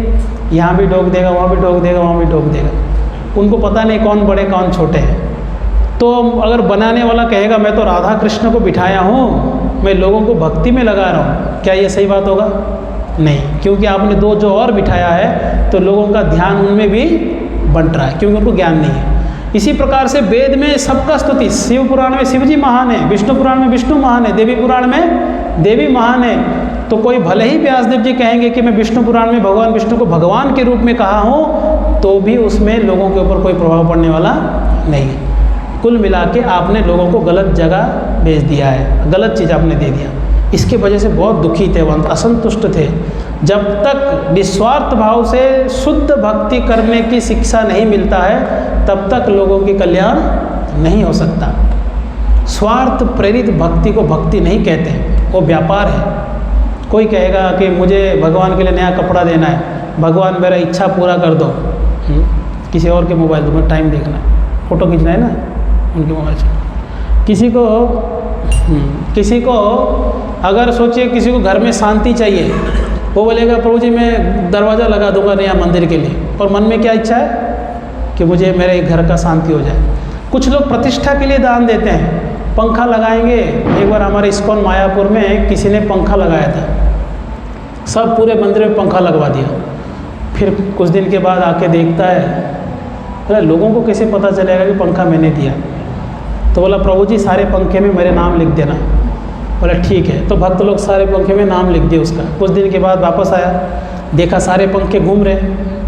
यहाँ भी ठोक देगा, वहाँ भी ठोक देगा, वहाँ भी ठोक देगा। उनको पता नहीं कौन बड़े कौन छोटे हैं। तो अगर बनाने वाला कहेगा मैं तो राधा कृष्ण को बिठाया हूँ, मैं लोगों को भक्ति में लगा रहा हूँ, क्या ये सही बात होगा? नहीं, क्योंकि आपने 2 जो और बिठाया है तो लोगों का ध्यान उनमें भी बंट रहा है, क्योंकि उनको ज्ञान नहीं है। इसी प्रकार से वेद में सबका स्तुति, शिव पुराण में शिव जी महान है, विष्णु पुराण में विष्णु महान है, देवी पुराण में देवी महान है। तो कोई भले ही व्यासदेव जी कहेंगे कि मैं विष्णु पुराण में भगवान विष्णु को भगवान के रूप में कहा हूँ, तो भी उसमें लोगों के ऊपर कोई प्रभाव पड़ने वाला नहीं है। कुल मिला के आपने लोगों को गलत जगह भेज दिया है, गलत चीज़ आपने दे दिया। इसके वजह से बहुत दुखी थे, वह असंतुष्ट थे। जब तक निस्वार्थ भाव से शुद्ध भक्ति करने की शिक्षा नहीं मिलता है, तब तक लोगों की कल्याण नहीं हो सकता। स्वार्थ प्रेरित भक्ति को भक्ति नहीं कहते, वो व्यापार है। कोई कहेगा कि मुझे भगवान के लिए नया कपड़ा देना है, भगवान मेरा इच्छा पूरा कर दो, किसी और के मोबाइल दो, मैं टाइम देखना है, फ़ोटो खींचना है ना उनके मोबाइल से। किसी को अगर सोचिए किसी को घर में शांति चाहिए, वो बोलेगा प्रभु जी मैं दरवाज़ा लगा दूंगा नया मंदिर के लिए, और मन में क्या इच्छा है कि मुझे मेरे घर का शांति हो जाए। कुछ लोग प्रतिष्ठा के लिए दान देते हैं, पंखा लगाएंगे। एक बार हमारे इस्कॉन मायापुर में किसी ने पंखा लगाया था, सब पूरे मंदिर में पंखा लगवा दिया। फिर कुछ दिन के बाद आके देखता है, बोला लोगों को कैसे पता चलेगा कि पंखा मैंने दिया? तो बोला प्रभु जी सारे पंखे में मेरे नाम लिख देना। बोला ठीक है। तो भक्त लोग सारे पंखे में नाम लिख दिए उसका। कुछ दिन के बाद वापस आया, देखा सारे पंखे घूम रहे,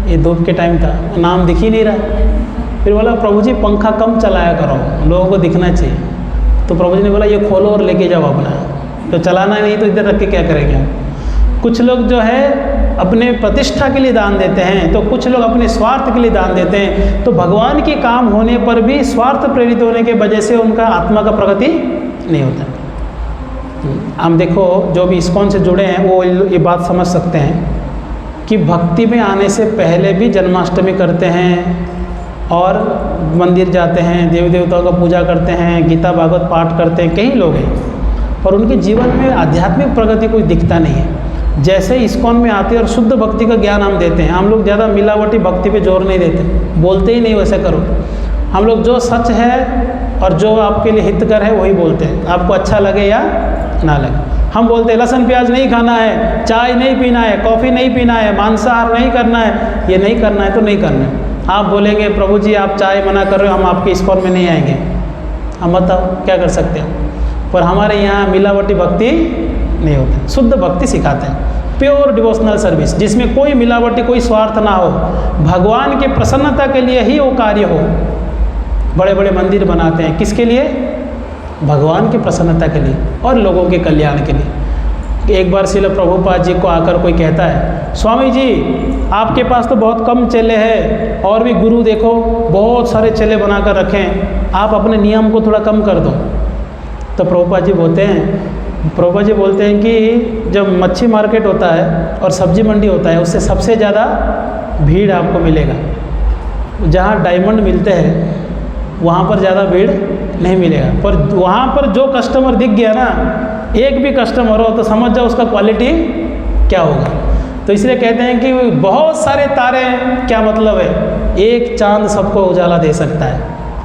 ये धूप के टाइम था, नाम दिख ही नहीं रहा। फिर बोला प्रभु जी पंखा कम चलाया करो, लोगों को दिखना चाहिए। तो प्रभु जी ने बोला ये खोलो और लेके जाओ अपना, तो चलाना नहीं तो इधर रख के क्या करेंगे। कुछ लोग जो है अपने प्रतिष्ठा के लिए दान देते हैं, तो कुछ लोग अपने स्वार्थ के लिए दान देते हैं। तो भगवान के काम होने पर भी स्वार्थ प्रेरित होने के वजह से उनका आत्मा का प्रगति नहीं होता। हम देखो जो भी इस्कॉन से जुड़े हैं वो ये बात समझ सकते हैं कि भक्ति में आने से पहले भी जन्माष्टमी करते हैं और मंदिर जाते हैं, देवी देवताओं का पूजा करते हैं, गीता भागवत पाठ करते हैं, कई लोग हैं, और उनके जीवन में आध्यात्मिक प्रगति कोई दिखता नहीं है। जैसे इस्कॉन में आते हैं और शुद्ध भक्ति का ज्ञान हम देते हैं, हम लोग ज़्यादा मिलावटी भक्ति पे जोर नहीं देते, बोलते ही नहीं वैसे करो। हम लोग जो सच है और जो आपके लिए हितकर है वही बोलते हैं, आपको अच्छा लगे या ना लगे। हम बोलते हैं लहसुन प्याज नहीं खाना है, चाय नहीं पीना है, कॉफ़ी नहीं पीना है, मांसाहार नहीं करना है। ये नहीं करना है तो नहीं करना है। आप बोलेंगे प्रभु जी आप चाय मना कर रहे हो, हम आपके इस्कॉन में नहीं आएंगे, हम बताओ क्या कर सकते हो। पर हमारे यहाँ मिलावटी भक्ति नहीं होती, शुद्ध भक्ति सिखाते हैं, प्योर डिवोशनल सर्विस, जिसमें कोई मिलावटी कोई स्वार्थ ना हो, भगवान के प्रसन्नता के लिए ही वो कार्य हो। बड़े बड़े मंदिर बनाते हैं किसके लिए? भगवान की प्रसन्नता के लिए और लोगों के कल्याण के लिए। एक बार श्रील प्रभुपाद जी को आकर कोई कहता है स्वामी जी आपके पास तो बहुत कम चेले हैं, और भी गुरु देखो बहुत सारे चेले बनाकर रखे हैं, आप अपने नियम को थोड़ा कम कर दो। तो प्रभुपाद जी बोलते हैं कि जब मच्छी मार्केट होता है और सब्जी मंडी होता है, उससे सबसे ज़्यादा भीड़ आपको मिलेगा। जहाँ डायमंड मिलते हैं वहाँ पर ज़्यादा भीड़ नहीं मिलेगा, पर वहाँ पर जो कस्टमर दिख गया ना, एक भी कस्टमर हो तो समझ जाओ उसका क्वालिटी क्या होगा। तो इसलिए कहते हैं कि बहुत सारे तारे हैं, क्या मतलब है, एक चांद सबको उजाला दे सकता है।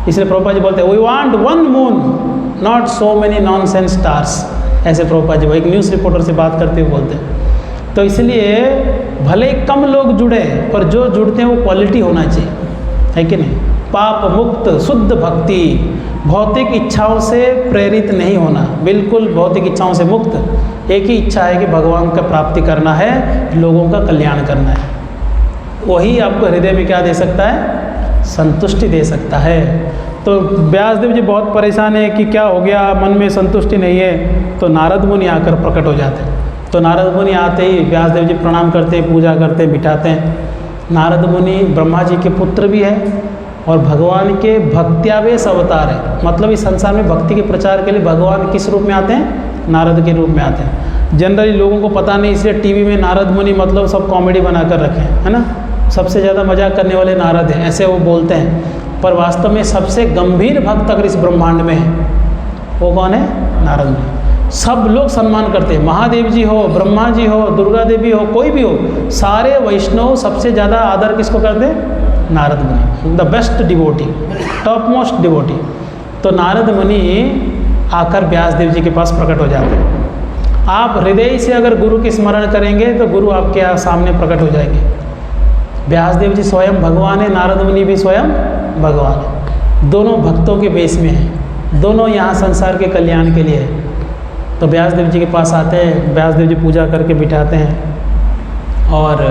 इसलिए प्रभुपाद जी बोलते हैं we want one moon not so many nonsense stars. ऐसे प्रभुपाद जी वो एक न्यूज़ रिपोर्टर से बात करते हुए बोलते हैं। तो इसलिए भले कम लोग जुड़े, पर जो जुड़ते हैं वो क्वालिटी होना चाहिए, है कि नहीं। पाप मुक्त शुद्ध भक्ति, भौतिक इच्छाओं से प्रेरित नहीं होना, बिल्कुल भौतिक इच्छाओं से मुक्त। एक ही इच्छा है कि भगवान का प्राप्ति करना है, लोगों का कल्याण करना है। वही आपको हृदय में क्या दे सकता है? संतुष्टि दे सकता है। तो व्यासदेव जी बहुत परेशान है कि क्या हो गया, मन में संतुष्टि नहीं है। तो नारद मुनि आकर प्रकट हो जाते हैं। तो नारद मुनि आते ही व्यासदेव जी प्रणाम करते हैं, पूजा करते हैं, बिठाते हैं। नारद मुनि ब्रह्मा जी के पुत्र भी हैं और भगवान के भक्त्यावेश अवतार है। मतलब इस संसार में भक्ति के प्रचार के लिए भगवान किस रूप में आते हैं? नारद के रूप में आते हैं। जनरली लोगों को पता नहीं, इसलिए टीवी में नारद मुनि मतलब सब कॉमेडी बनाकर रखे हैं, है ना। सबसे ज़्यादा मजाक करने वाले नारद हैं, ऐसे वो बोलते हैं। पर वास्तव में सबसे गंभीर भक्त अगर इस ब्रह्मांड में है वो कौन है? नारद मुनि। सब लोग सम्मान करते हैं, महादेव जी हो, ब्रह्मा जी हो, दुर्गा देवी हो, कोई भी हो, सारे वैष्णव सबसे ज़्यादा आदर किसको करते हैं? नारद मुनि, the best devotee, top most devotee. तो नारद मुनि आकर व्यास देव जी के पास प्रकट हो जाते हैं। आप हृदय से अगर गुरु की स्मरण करेंगे तो गुरु आपके सामने प्रकट हो जाएंगे। व्यास देव जी स्वयं भगवान है, नारद मुनि भी स्वयं भगवान है, दोनों भक्तों के बेस में हैं, दोनों यहाँ संसार के कल्याण के लिए है। तो व्यास देव जी के पास आते हैं, व्यास देव जी पूजा करके बिठाते हैं और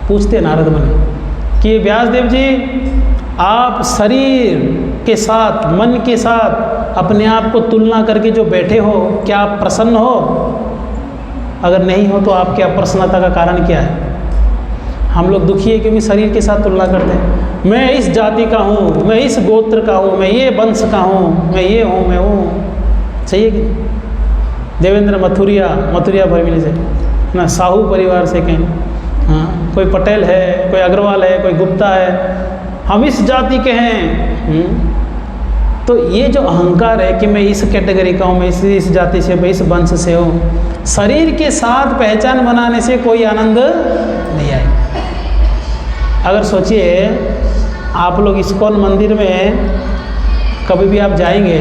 पूछते हैं नारद मुनि कि व्यास देव जी, आप शरीर के साथ, मन के साथ अपने आप को तुलना करके जो बैठे हो, क्या आप प्रसन्न हो? अगर नहीं हो तो आपकी अप्रसन्नता का कारण क्या है? हम लोग दुखी है क्योंकि शरीर के साथ तुलना करते हैं। मैं इस जाति का हूँ, मैं इस गोत्र का हूँ, मैं ये वंश का हूँ, मैं ये हूँ, मैं हूँ। सही है कि देवेंद्र मथुरिया भरमिली से ना, साहू परिवार से कहीं, हाँ, कोई पटेल है, कोई अग्रवाल है, कोई गुप्ता है, हम इस जाति के हैं। तो ये जो अहंकार है कि मैं इस कैटेगरी का हूँ, मैं इस जाति से, मैं इस वंश से हूँ, शरीर के साथ पहचान बनाने से कोई आनंद नहीं आए। अगर सोचिए आप लोग इस्कॉन मंदिर में कभी भी आप जाएंगे,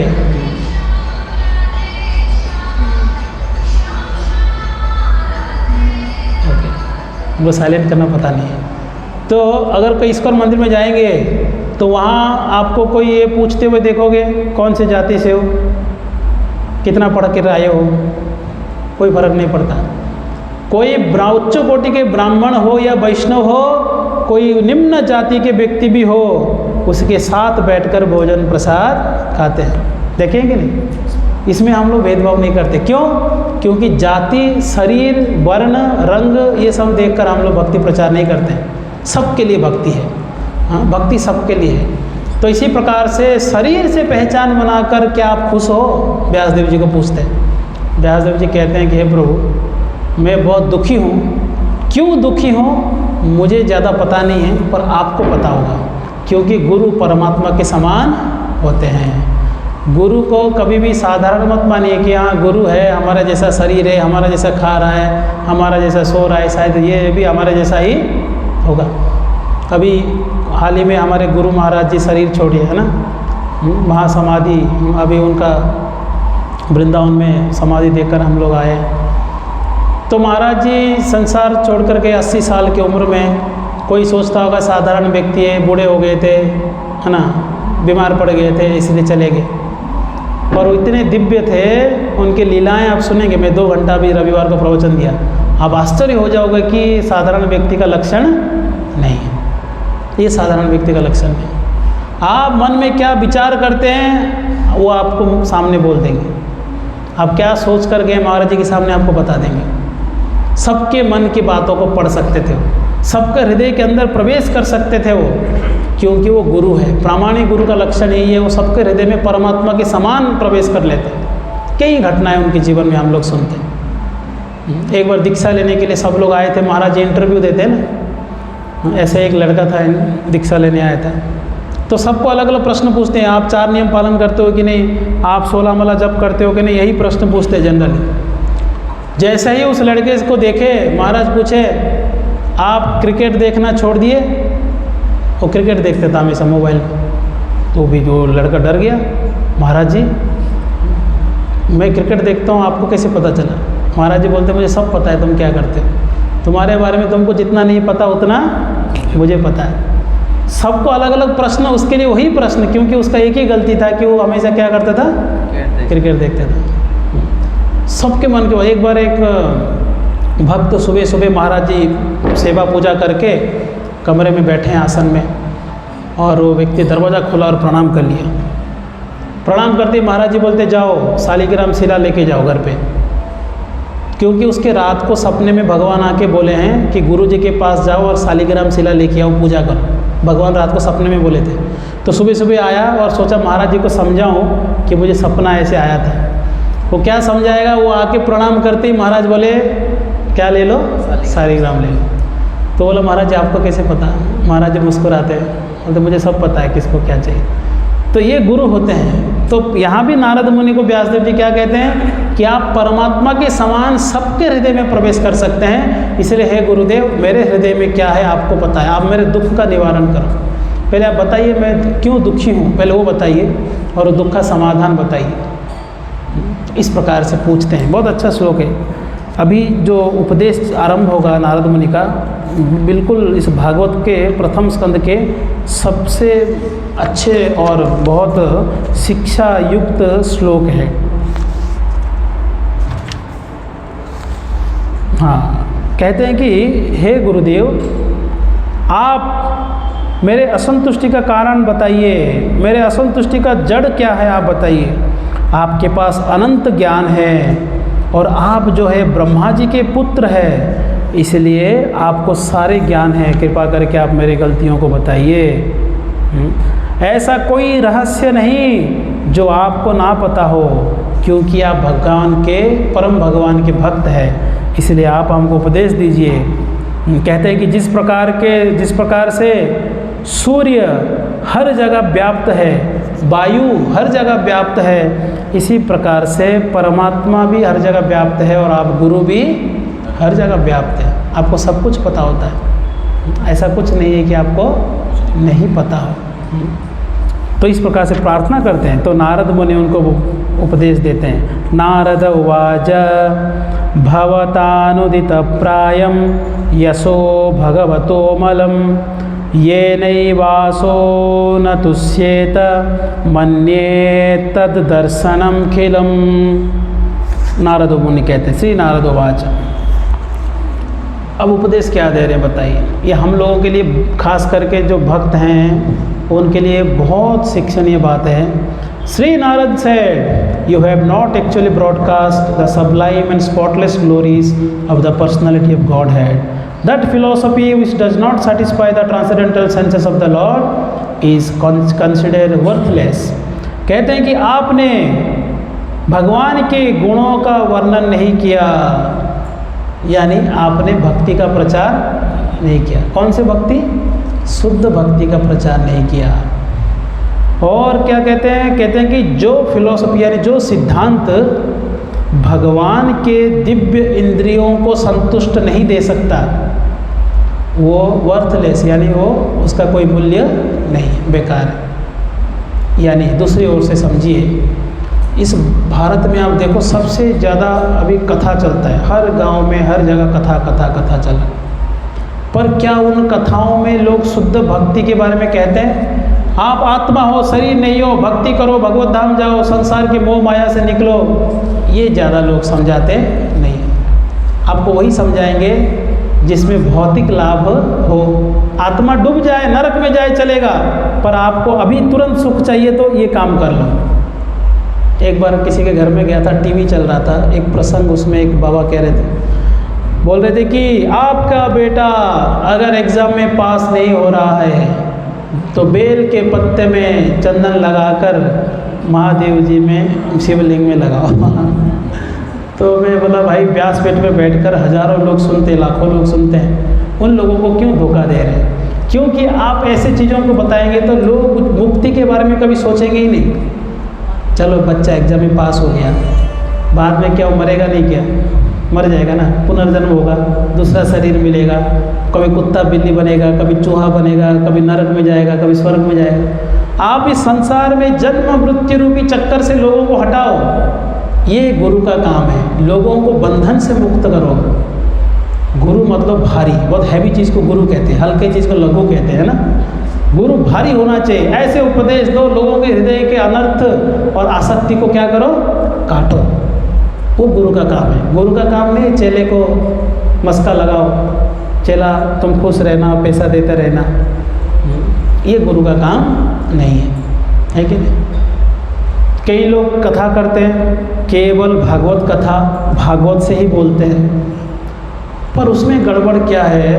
वो साइलेंट करना पता नहीं है, तो अगर कोई इस्कॉन मंदिर में जाएंगे तो वहाँ आपको कोई ये पूछते हुए देखोगे कौन से जाति से हो, कितना पढ़ के आए हो, कोई फर्क नहीं पड़ता। कोई उच्च कोटि के ब्राह्मण हो या वैष्णव हो, कोई निम्न जाति के व्यक्ति भी हो, उसके साथ बैठकर भोजन प्रसाद खाते हैं। देखें कि नहीं? इसमें हम लोग भेदभाव नहीं करते। क्यों? क्योंकि जाति, शरीर, वर्ण, रंग ये सब देखकर हम लोग भक्ति प्रचार नहीं करते हैं। सबके लिए भक्ति है, हाँ, भक्ति सबके लिए है। तो इसी प्रकार से शरीर से पहचान बनाकर क्या आप खुश हो? व्यासदेव जी को पूछते हैं। व्यासदेव जी कहते हैं कि हे प्रभु, मैं बहुत दुखी हूँ। क्यों दुखी हूँ मुझे ज़्यादा पता नहीं है, पर आपको पता होगा, क्योंकि गुरु परमात्मा के समान होते हैं। गुरु को कभी भी साधारण मत मानिए कि हाँ गुरु है, हमारा जैसा शरीर है, हमारा जैसा खा रहा है, हमारा जैसा सो रहा है, शायद ये भी हमारे जैसा ही होगा। कभी हाल ही में हमारे गुरु महाराज जी शरीर छोड़िए, है ना, महासमाधि, अभी उनका वृंदावन में समाधि देखकर हम लोग आए। तो महाराज जी संसार छोड़ कर के 80 साल की उम्र में, कोई सोचता होगा साधारण व्यक्ति है, बूढ़े हो गए थे, है ना, बीमार पड़ गए थे इसलिए चले गए, पर वो इतने दिव्य थे, उनकी लीलाएं आप सुनेंगे। मैं 2 घंटा भी रविवार को प्रवचन दिया, आप आश्चर्य हो जाओगे कि साधारण व्यक्ति का लक्षण नहीं है, ये साधारण व्यक्ति का लक्षण नहीं। आप मन में क्या विचार करते हैं वो आपको सामने बोल देंगे, आप क्या सोच कर गए महाराज जी के सामने आपको बता देंगे। सबके मन की बातों को पढ़ सकते थे वो, सबके हृदय के अंदर प्रवेश कर सकते थे वो, क्योंकि वो गुरु है। प्रामाणिक गुरु का लक्षण यही है, वो सबके हृदय में परमात्मा के समान प्रवेश कर लेते हैं। कई घटनाएं उनके जीवन में हम लोग सुनते हैं। एक बार दीक्षा लेने के लिए सब लोग आए थे, महाराज जी इंटरव्यू देते हैं ना, ऐसे एक लड़का था दीक्षा लेने आया था, तो सबको अलग अलग प्रश्न पूछते हैं, आप 4 नियम पालन करते हो कि नहीं, आप 16 माला जप करते हो कि नहीं, यही प्रश्न पूछते हैं जनरली। जैसे ही उस लड़के को देखे महाराज पूछे, आप क्रिकेट देखना छोड़ दिए? वो क्रिकेट देखते था हमेशा मोबाइल में। तो भी जो लड़का डर गया, महाराज जी मैं क्रिकेट देखता हूँ, आपको कैसे पता चला? महाराज जी बोलते मुझे सब पता है, तुम क्या करते हो, तुम्हारे बारे में तुमको जितना नहीं पता उतना मुझे पता है। सबको अलग अलग प्रश्न, उसके लिए वही प्रश्न, क्योंकि उसका एक ही गलती था कि वो हमेशा क्या करता था, क्रिकेट देखता था। सबके मन के। एक बार एक भक्त सुबह सुबह महाराज जी सेवा पूजा करके कमरे में बैठे हैं आसन में, और वो व्यक्ति दरवाज़ा खोला और प्रणाम कर लिया। प्रणाम करते महाराज जी बोलते जाओ शालिग्राम शिला लेके जाओ घर पे, क्योंकि उसके रात को सपने में भगवान आके बोले हैं कि गुरु जी के पास जाओ और शालिग्राम शिला लेके आओ, पूजा करो। भगवान रात को सपने में बोले थे। तो सुबह सुबह आया और सोचा महाराज जी को समझाऊं कि मुझे सपना ऐसे आया था। वो क्या समझाएगा, वो आके प्रणाम करते ही महाराज बोले क्या ले लो, शालिग्राम ले लो। तो बोला महाराज जी आपको कैसे पता? महाराज जी मुस्कुराते हैं, तो मुझे सब पता है किसको क्या चाहिए। तो ये गुरु होते हैं। तो यहाँ भी नारद मुनि को व्यासदेव जी क्या कहते हैं कि आप परमात्मा के समान सबके हृदय में प्रवेश कर सकते हैं, इसलिए हे गुरुदेव मेरे हृदय में क्या है आपको पता है, आप मेरे दुख का निवारण करो। पहले आप बताइए मैं क्यों दुखी हूँ, पहले वो बताइए और दुख का समाधान बताइए। इस प्रकार से पूछते हैं। बहुत अच्छा श्लोक है। अभी जो उपदेश आरंभ होगा नारद मुनि का, बिल्कुल इस भागवत के प्रथम स्कंद के सबसे अच्छे और बहुत शिक्षा युक्त श्लोक है। हाँ, कहते हैं कि हे गुरुदेव आप मेरे असंतुष्टि का कारण बताइए, मेरे असंतुष्टि का जड़ क्या है आप बताइए। आपके पास अनंत ज्ञान है और आप जो है ब्रह्मा जी के पुत्र हैं, इसलिए आपको सारे ज्ञान है, कृपा करके आप मेरी गलतियों को बताइए। ऐसा कोई रहस्य नहीं जो आपको ना पता हो, क्योंकि आप भगवान के परम भगवान के भक्त हैं, इसलिए आप हमको उपदेश दीजिए। कहते हैं कि जिस प्रकार से सूर्य हर जगह व्याप्त है, वायु हर जगह व्याप्त है, इसी प्रकार से परमात्मा भी हर जगह व्याप्त है और आप गुरु भी हर जगह व्याप्त है। आपको सब कुछ पता होता है, ऐसा कुछ नहीं है कि आपको नहीं पता हो। तो इस प्रकार से प्रार्थना करते हैं। तो नारद मुनि उनको उपदेश देते हैं। नारद उवाच भवतानुदित प्रायम यशो भगवतो मलम ये नैवासो न तुष्येत मन्ये तद दर्शनम खिलम। नारद मुनि कहते हैं, श्री नारद उवाच। अब उपदेश क्या दे रहे हैं बताइए। ये हम लोगों के लिए, खास करके जो भक्त हैं उनके लिए बहुत शिक्षणीय बात है। Shri Narad said, you have not actually broadcast the sublime and spotless glories of the personality of Godhead. That philosophy which does not satisfy the transcendental senses of the Lord is considered worthless. कहते हैं कि आपने भगवान के गुणों का वर्णन नहीं किया, यानी आपने भक्ति का प्रचार नहीं किया। कौन से भक्ति? शुद्ध भक्ति का प्रचार नहीं किया। और क्या कहते हैं? कहते हैं कि जो फिलॉसफी यानी जो सिद्धांत भगवान के दिव्य इंद्रियों को संतुष्ट नहीं दे सकता, वो वर्थलेस, यानी वो उसका कोई मूल्य नहीं, बेकार है। यानी दूसरी ओर से समझिए, इस भारत में आप देखो सबसे ज़्यादा अभी कथा चलता है, हर गांव में हर जगह कथा चल रहा है। पर क्या उन कथाओं में लोग शुद्ध भक्ति के बारे में कहते हैं? आप आत्मा हो, शरीर नहीं हो, भक्ति करो, भगवत धाम जाओ, संसार के मोह माया से निकलो, ये ज़्यादा लोग समझाते नहीं। आपको वही समझाएंगे जिसमें भौतिक लाभ हो। आत्मा डूब जाए, नरक में जाए चलेगा, पर आपको अभी तुरंत सुख चाहिए तो ये काम कर लो। एक बार किसी के घर में गया था, टीवी चल रहा था, एक प्रसंग, उसमें एक बाबा कह रहे थे, बोल रहे थे कि आपका बेटा अगर एग्ज़ाम में पास नहीं हो रहा है तो बेल के पत्ते में चंदन लगाकर महादेव जी में शिवलिंग में लगाओ। तो मैं बोला भाई, व्यासपीठ में बैठकर हजारों लोग सुनते, लाखों लोग सुनते हैं, उन लोगों को क्यों धोखा दे रहे हैं? क्योंकि आप ऐसे चीज़ों को बताएंगे तो लोग मुक्ति के बारे में कभी सोचेंगे ही नहीं। चलो बच्चा एग्जाम में पास हो गया, बाद में क्या वो मरेगा नहीं? क्या मर जाएगा ना, पुनर्जन्म होगा, दूसरा शरीर मिलेगा, कभी कुत्ता बिल्ली बनेगा, कभी चूहा बनेगा, कभी नरक में जाएगा, कभी स्वर्ग में जाएगा। आप इस संसार में जन्म मृत्यु रूपी चक्कर से लोगों को हटाओ, ये गुरु का काम है। लोगों को बंधन से मुक्त करो। गुरु मतलब भारी, बहुत हैवी चीज़ को गुरु कहते हैं, हल्के चीज़ को लघु कहते हैं ना। गुरु भारी होना चाहिए। ऐसे उपदेश दो, लोगों के हृदय के अनर्थ और आसक्ति को क्या करो? काटो। वो गुरु का काम है। गुरु का काम नहीं चेले को मस्का लगाओ, चेला तुम खुश रहना, पैसा देते रहना, ये गुरु का काम नहीं है कि नहीं? कई लोग कथा करते हैं, केवल भागवत कथा भागवत से ही बोलते हैं, पर उसमें गड़बड़ क्या है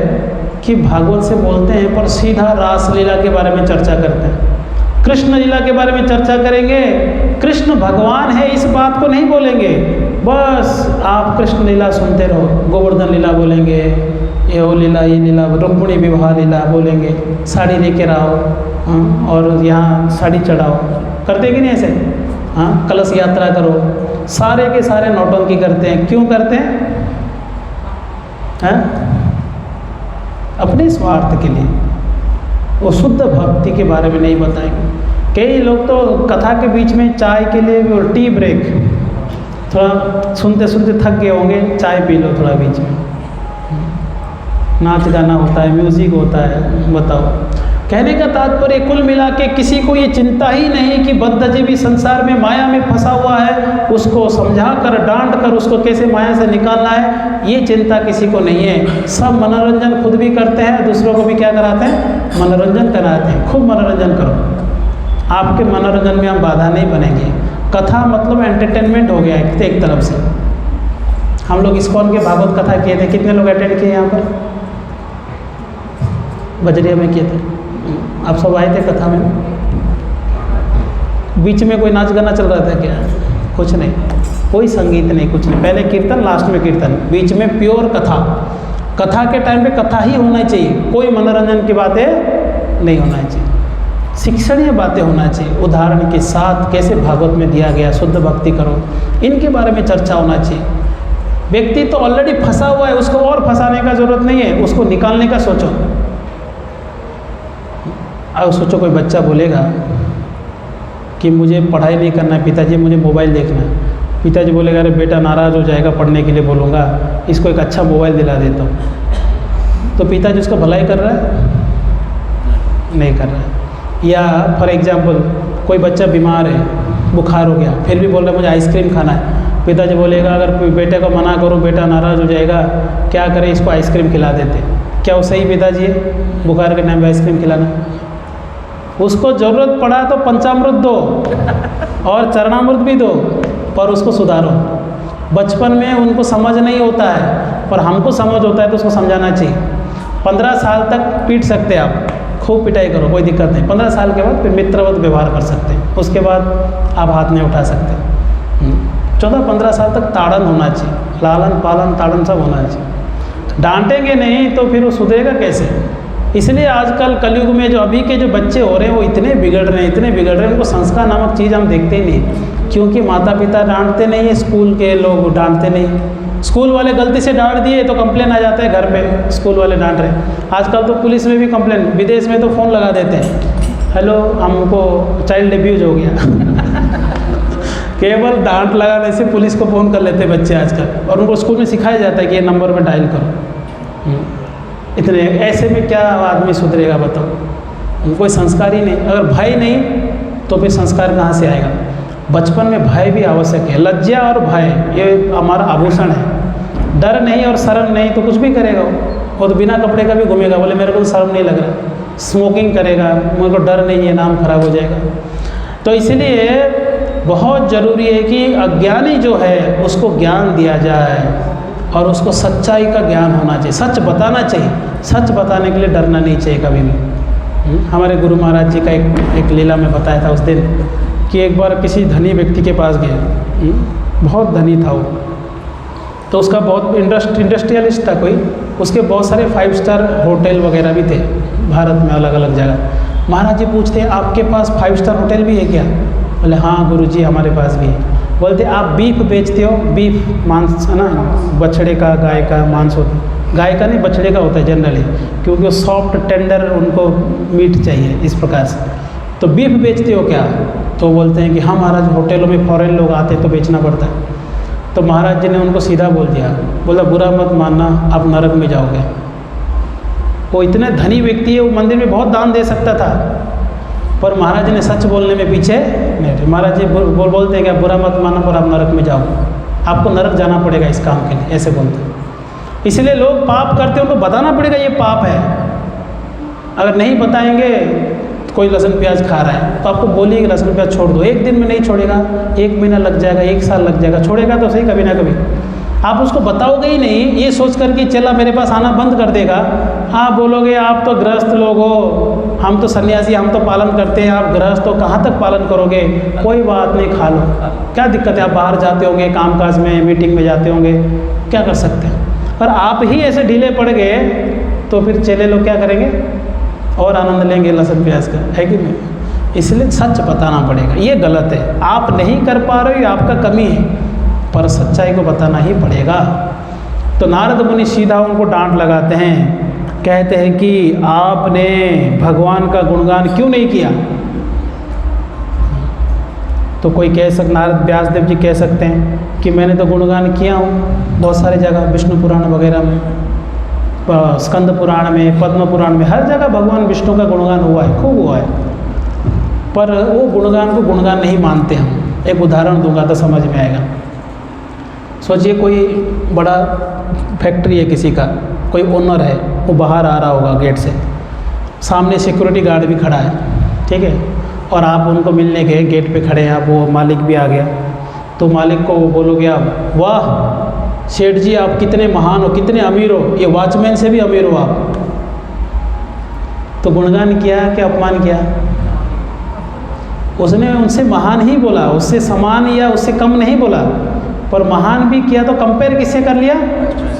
कि भागवत से बोलते हैं पर सीधा रासलीला के बारे में चर्चा करते हैं, कृष्ण लीला के बारे में चर्चा करेंगे। कृष्ण भगवान है इस बात को नहीं बोलेंगे, बस आप कृष्ण लीला सुनते रहो। गोवर्धन लीला बोलेंगे, ये वो लीला, ये लीला, रुक्मिणी विवाह लीला बोलेंगे, साड़ी लेकर आओ, हाँ, और यहाँ साड़ी चढ़ाओ, करते कि नहीं ऐसे? हाँ, कलश यात्रा करो, सारे के सारे नौटंकी करते हैं। क्यों करते हैं? हैं? अपने स्वार्थ के लिए। वो शुद्ध भक्ति के बारे में नहीं बताएंगे। कई लोग तो कथा के बीच में चाय के लिए भी, टी ब्रेक, थोड़ा सुनते सुनते थक गए होंगे, चाय पी लो थोड़ा बीच में। नाच गाना होता है, म्यूजिक होता है, बताओ। कहने का तात्पर्य कुल मिला के किसी को ये चिंता ही नहीं कि बद्धजीवी संसार में माया में फंसा हुआ है, उसको समझा कर, डांट कर उसको कैसे माया से निकालना है, ये चिंता किसी को नहीं है। सब मनोरंजन खुद भी करते हैं, दूसरों को भी क्या कराते हैं? मनोरंजन कराते हैं। खूब मनोरंजन करो, आपके मनोरंजन में हम बाधा नहीं बनेंगे। कथा मतलब एंटरटेनमेंट हो गया एक तरफ से। हम लोग इस्कॉन के भागवत कथा किए थे, कितने लोग अटेंड किए यहाँ पर? बजरिया में किए थे, आप सब आए थे कथा में? बीच में कोई नाच गाना चल रहा था क्या? कुछ नहीं, कोई संगीत नहीं, कुछ नहीं। पहले कीर्तन, लास्ट में कीर्तन, बीच में प्योर कथा। कथा के टाइम पे कथा ही होना चाहिए, कोई मनोरंजन की बातें नहीं होना चाहिए, शिक्षणीय बातें होना चाहिए। उदाहरण के साथ कैसे भागवत में दिया गया, शुद्ध भक्ति करो, इनके बारे में चर्चा होना चाहिए। व्यक्ति तो ऑलरेडी फंसा हुआ है, उसको और फंसाने का जरूरत नहीं है, उसको निकालने का सोचो। अब सोचो कोई बच्चा बोलेगा कि मुझे पढ़ाई नहीं करना है पिताजी, मुझे मोबाइल देखना है। पिताजी बोलेगा अरे बेटा नाराज़ हो जाएगा, पढ़ने के लिए बोलूँगा, इसको एक अच्छा मोबाइल दिला देता हूँ। तो पिताजी उसका भलाई कर रहा है? नहीं कर रहा है। या फॉर एग्जांपल कोई बच्चा बीमार है, बुखार हो गया, फिर भी बोल रहा है मुझे आइसक्रीम खाना है। पिताजी बोलेगा अगर बेटे को मना करो बेटा नाराज़ हो जाएगा, क्या करें, इसको आइसक्रीम खिला देते। क्या वो सही पिताजी है? बुखार के टाइम में आइसक्रीम खिलाना। उसको ज़रूरत पड़ा तो पंचामृत दो और चरणामृत भी दो, पर उसको सुधारो। बचपन में उनको समझ नहीं होता है, पर हमको समझ होता है तो उसको समझाना चाहिए। 15 साल तक पीट सकते हैं आप, खूब पिटाई करो, कोई दिक्कत नहीं। 15 साल के बाद फिर मित्रवत व्यवहार कर सकते हैं, उसके बाद आप हाथ नहीं उठा सकते। 14-15 साल तक ताड़न होना चाहिए, लालन पालन ताड़न सब होना चाहिए। डांटेंगे नहीं तो फिर वो सुधरेगा कैसे? इसलिए आजकल कलयुग में जो अभी के जो बच्चे हो रहे हैं वो इतने बिगड़ रहे हैं, इतने बिगड़ रहे हैं, उनको संस्कार नामक चीज़ हम देखते ही नहीं। क्योंकि माता पिता डांटते नहीं है, स्कूल के लोग डांटते नहीं। स्कूल वाले गलती से डांट दिए तो कंप्लेन आ जाता है घर पे, स्कूल वाले डांट रहे। आजकल तो पुलिस में भी कंप्लेन, विदेश में तो फ़ोन लगा देते हैं, हेलो हमको चाइल्ड अब्यूज हो गया केवल डांट लगाने से पुलिस को फ़ोन कर लेते हैं बच्चे आजकल, और उनको स्कूल में सिखाया जाता है कि ये नंबर पर डायल करो। इतने ऐसे में क्या आदमी सुधरेगा बताओ? कोई संस्कार ही नहीं। अगर भय नहीं तो फिर संस्कार कहाँ से आएगा? बचपन में भय भी आवश्यक है। लज्जा और भय ये हमारा आभूषण है। डर नहीं और शर्म नहीं तो कुछ भी करेगा वो तो बिना कपड़े का भी घूमेगा, बोले मेरे को शर्म नहीं लग रहा। स्मोकिंग करेगा, मेरे को डर नहीं है, नाम खराब हो जाएगा। तो इसलिए बहुत ज़रूरी है कि अज्ञानी जो है उसको ज्ञान दिया जाए और उसको सच्चाई का ज्ञान होना चाहिए, सच बताना चाहिए। सच बताने के लिए डरना नहीं चाहिए कभी भी। हमारे गुरु महाराज जी का एक लीला में बताया था उस दिन कि एक बार किसी धनी व्यक्ति के पास गए, बहुत धनी था वो, तो उसका बहुत इंडस्ट्रियलिस्ट था कोई, उसके बहुत सारे 5 स्टार होटल वगैरह भी थे भारत में अलग अलग जगह। महाराज जी पूछते हैं आपके पास 5 स्टार होटल भी है क्या? बोले हाँ गुरुजी हमारे पास भी है। बोलते आप बीफ बेचते हो? बीफ मांस है ना, बछड़े का गाय का मांस होता है, गाय का नहीं बछड़े का होता है जनरली, क्योंकि वो सॉफ्ट टेंडर उनको मीट चाहिए इस प्रकार से। तो बीफ बेचते हो क्या? तो बोलते हैं कि हाँ महाराज होटलों में फॉरेन लोग आते तो बेचना पड़ता है। तो महाराज जी ने उनको सीधा बोल दिया, बोला बुरा मत मानना आप नरक में जाओगे। वो इतने धनी व्यक्ति है, वो मंदिर में बहुत दान दे सकता था, पर महाराज जी ने सच बोलने में पीछे नहीं थे। महाराज जी बोलते हैं कि बुरा मत मानना पर आप नरक में जाओ, आपको नरक जाना पड़ेगा इस काम के लिए, ऐसे बोलते हैं। इसलिए लोग पाप करते हैं, उनको बताना पड़ेगा ये पाप है। अगर नहीं बताएंगे, कोई लहसुन प्याज खा रहा है तो आपको बोलिए कि लहसुन प्याज छोड़ दो, एक दिन में नहीं छोड़ेगा, 1 महीना लग जाएगा, 1 साल लग जाएगा, छोड़ेगा तो सही कभी ना कभी। आप उसको बताओगे ही नहीं, ये सोच कर कि चला मेरे पास आना बंद कर देगा। आप बोलोगे आप तो गृहस्थ लोग हो, हम तो सन्यासी, हम तो पालन करते हैं, आप गृहस्थ हो, कहाँ तक पालन करोगे? कोई बात नहीं, खा लो, क्या दिक्कत है? आप बाहर जाते होंगे, कामकाज में मीटिंग में जाते होंगे, क्या कर सकते हैं? और आप ही ऐसे ढीले पड़ गए तो फिर चेले लोग क्या करेंगे? और आनंद लेंगे लसत प्याज का, है कि नहीं? इसलिए सच बताना पड़ेगा। ये गलत है, आप नहीं कर पा रहे हो, ये आपका कमी है, पर सच्चाई को बताना ही पड़ेगा। तो नारद मुनि सीधा उनको डांट लगाते हैं, कहते हैं कि आपने भगवान का गुणगान क्यों नहीं किया? तो कोई नारद व्यास देव जी कह सकते हैं कि मैंने तो गुणगान किया हूँ बहुत सारी जगह, विष्णु पुराण वगैरह में, स्कंद पुराण में, पद्म पुराण में, हर जगह भगवान विष्णु का गुणगान हुआ है, खूब हुआ है। पर वो गुणगान को गुणगान नहीं मानते हम। एक उदाहरण दूंगा तो समझ में आएगा। सोचिए कोई बड़ा फैक्ट्री है किसी का, कोई ओनर है, वो बाहर आ रहा होगा गेट से, सामने सिक्योरिटी गार्ड भी खड़ा है, ठीक है, और आप उनको मिलने गए, गेट पे खड़े हैं आप, वो मालिक भी आ गया, तो मालिक को बोलोगे आप, वाह सेठ जी आप कितने महान हो, कितने अमीर हो, ये वॉचमैन से भी अमीर हो आप। तो गुणगान किया कि अपमान किया? उसने उनसे महान ही बोला, उससे समान या उससे कम नहीं बोला, पर महान भी किया। तो कंपेयर किससे कर लिया?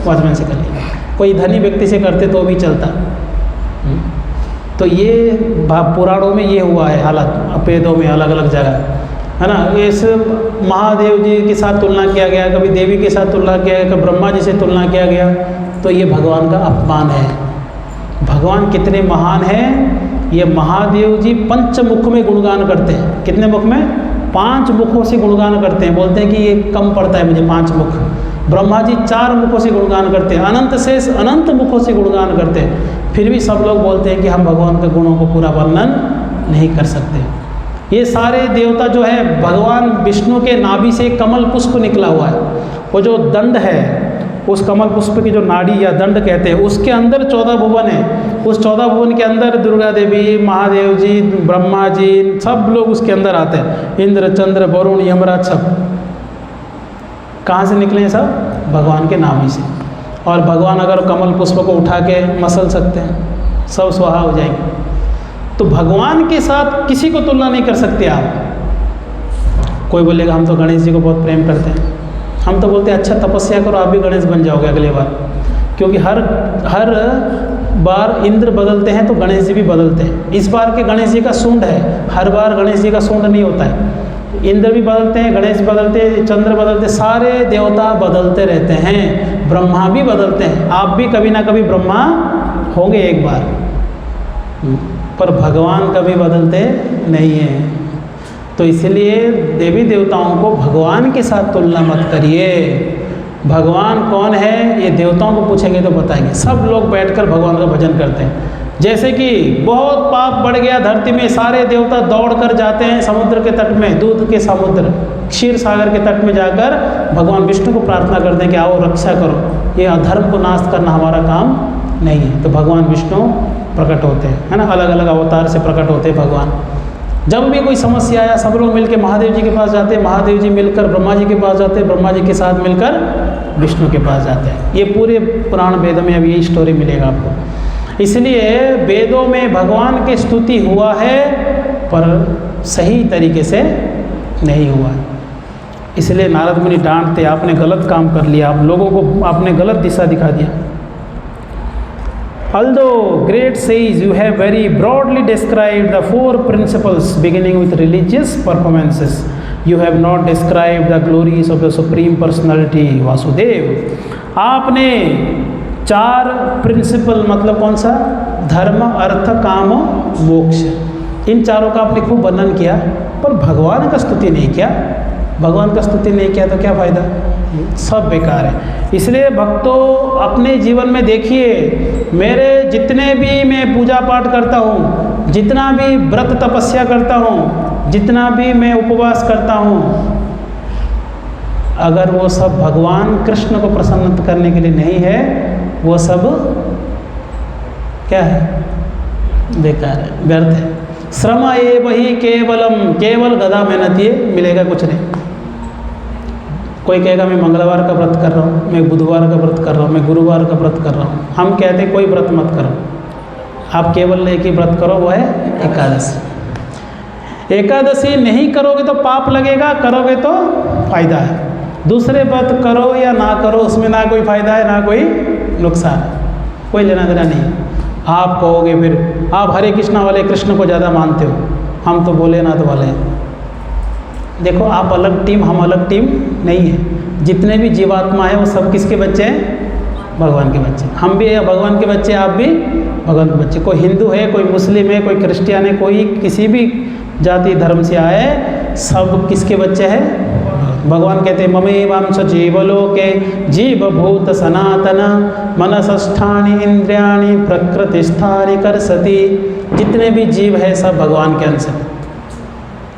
वॉचमैन से कर लिया। कोई धनी व्यक्ति से करते तो भी चलता। तो ये पुराणों में ये हुआ है हालत, वेदों में अलग अलग जगह, है ना। इस महादेव जी के साथ तुलना किया गया, कभी देवी के साथ तुलना किया गया, कभी ब्रह्मा जी से तुलना किया गया, तो ये भगवान का अपमान है। भगवान कितने महान हैं, ये महादेव जी पंचमुख में गुणगान करते हैं। कितने मुख में? 5 मुखों से गुणगान करते हैं। बोलते हैं कि ये कम पड़ता है मुझे 5 मुख। ब्रह्मा जी 4 मुखों से गुणगान करते हैं, अनंत शेष अनंत मुखों से गुणगान करते हैं। फिर भी सब लोग बोलते हैं कि हम भगवान के गुणों को पूरा वर्णन नहीं कर सकते। ये सारे देवता जो है, भगवान विष्णु के नाभि से कमल पुष्प निकला हुआ है। वो जो दंड है, उस कमल पुष्प की जो नाड़ी या दंड कहते हैं, उसके अंदर 14 भुवन है। उस 14 भुवन के अंदर दुर्गा देवी, महादेव जी, ब्रह्मा जी, सब लोग उसके अंदर आते हैं। इंद्र, चंद्र, वरुण, यमराज, सब कहाँ से निकले हैं? सब भगवान के नाभि से। और भगवान अगर कमल पुष्प को उठा के मसल सकते हैं, सब स्वाहा हो जाएंगे। तो भगवान के साथ किसी को तुलना नहीं कर सकते आप। कोई बोलेगा हम तो गणेश जी को बहुत प्रेम करते हैं, हम तो बोलते हैं अच्छा तपस्या करो आप भी गणेश बन जाओगे अगले बार, क्योंकि हर बार इंद्र बदलते हैं तो गणेश जी भी बदलते हैं। इस बार के गणेश जी का सूंड है, हर बार गणेश जी का सूंड नहीं होता है। इंद्र भी बदलते हैं, गणेश बदलते हैं, चंद्र बदलते, सारे देवता बदलते रहते हैं, ब्रह्मा भी बदलते हैं। आप भी कभी ना कभी ब्रह्मा होंगे एक बार, पर भगवान कभी बदलते नहीं हैं। तो इसलिए देवी देवताओं को भगवान के साथ तुलना मत करिए। भगवान कौन है ये देवताओं को पूछेंगे तो बताएंगे। सब लोग बैठकर भगवान का भजन करते हैं। जैसे कि बहुत पाप बढ़ गया धरती में, सारे देवता दौड़ कर जाते हैं समुद्र के तट में, दूध के समुद्र क्षीर सागर के तट में जाकर भगवान विष्णु को प्रार्थना करते हैं कि आओ रक्षा करो, ये अधर्म को नाश करना हमारा काम नहीं है। तो भगवान विष्णु प्रकट होते हैं, है ना, अलग अलग अवतार से प्रकट होते हैं भगवान। जब भी कोई समस्या आया सब लोग मिलकर महादेव जी के पास जाते हैं, महादेव जी मिलकर ब्रह्मा जी के पास जाते हैं, ब्रह्मा जी के साथ मिलकर विष्णु के पास जाते हैं। ये पूरे पुराण वेद में अब यही स्टोरी मिलेगा आपको। इसलिए वेदों में भगवान की स्तुति हुआ है पर सही तरीके से नहीं हुआ है। इसलिए नारद मुनि डांटते, आपने गलत काम कर लिया, आप लोगों को आपने गलत दिशा दिखा दिया। Although great says you have very broadly described the 4 principles beginning with religious performances, you have not described the glories of the Supreme Personality Vasudev. आपने 4 प्रिंसिपल मतलब कौन सा? धर्म, अर्थ, काम, मोक्ष, इन चारों का आपने खूब वर्णन किया, पर भगवान का स्तुति नहीं किया। भगवान का स्तुति नहीं किया तो क्या फ़ायदा? सब बेकार है। इसलिए भक्तों अपने जीवन में देखिए, मेरे जितने भी मैं पूजा पाठ करता हूँ, जितना भी व्रत तपस्या करता हूँ, जितना भी मैं उपवास करता हूँ, अगर वो सब भगवान कृष्ण को प्रसन्न करने के लिए नहीं है, वो सब क्या है? बेकार है, व्यर्थ है। श्रम एव ही केवलम, केवल गधा मेहनत, ये मिलेगा कुछ नहीं। कोई कहेगा मैं मंगलवार का व्रत कर रहा हूँ, मैं बुधवार का व्रत कर रहा हूँ, मैं गुरुवार का व्रत कर रहा हूँ। हम कहते हैं कोई व्रत मत करो, आप केवल एक ही व्रत करो, वो है एकादशी। एकादशी नहीं करोगे तो पाप लगेगा, करोगे तो फायदा है। दूसरे व्रत करो या ना करो उसमें ना कोई फायदा है ना कोई नुकसान है, कोई लेना देना नहीं है। आप कहोगे फिर आप हरे कृष्णा वाले कृष्ण को ज़्यादा मानते हो, हम तो भोलेनाथ वाले हैं। देखो आप अलग टीम हम अलग टीम नहीं है। जितने भी जीवात्मा है वो सब किसके बच्चे हैं? भगवान के बच्चे। हम भी भगवान के बच्चे, आप भी भगवान के बच्चे। कोई हिंदू है, कोई मुस्लिम है, कोई क्रिश्चियन है, कोई किसी भी जाति धर्म से आए, सब किसके बच्चे हैं? भगवान कहते हैं ममेवांश जीवलोके जीवभूत सनातन मनसष्ठानि इंद्रियाणि प्रकृतिस्थानि कर्षति। जितने भी जीव है सब भगवान के अंश हैं।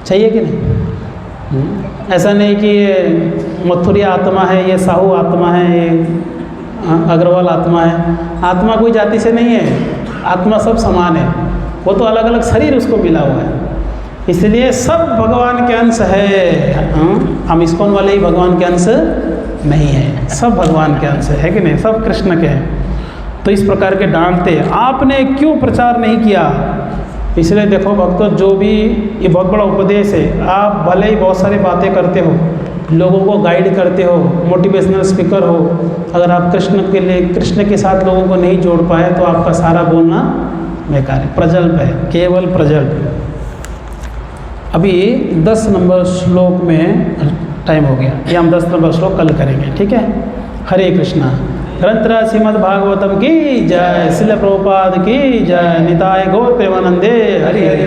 चाहिए कि नहीं? ऐसा नहीं कि ये मथुरी आत्मा है, ये साहू आत्मा है, ये अग्रवाल आत्मा है। आत्मा कोई जाति से नहीं है, आत्मा सब समान है। वो तो अलग अलग शरीर उसको मिला हुआ है, इसलिए सब भगवान के अंश है। हम इस्कॉन वाले ही भगवान के अंश नहीं है, सब भगवान के अंश है कि नहीं? सब कृष्ण के हैं। तो इस प्रकार के डांटते आपने क्यों प्रचार नहीं किया? इसलिए देखो भक्तों, जो भी ये बहुत बड़ा उपदेश है। आप भले ही बहुत सारी बातें करते हो, लोगों को गाइड करते हो, मोटिवेशनल स्पीकर हो, अगर आप कृष्ण के लिए कृष्ण के साथ लोगों को नहीं जोड़ पाए तो आपका सारा बोलना बेकार है, प्रजल्प है, केवल प्रजल्प। अभी 10 नंबर श्लोक में टाइम हो गया, ये हम 10 नंबर श्लोक कल करेंगे, ठीक है? हरे कृष्णा। ग्रंथराज श्रीमद् भागवतम की जय, श्रील प्रभुपाद की जय, निताय गौर प्रेमानंदे हरि हरि।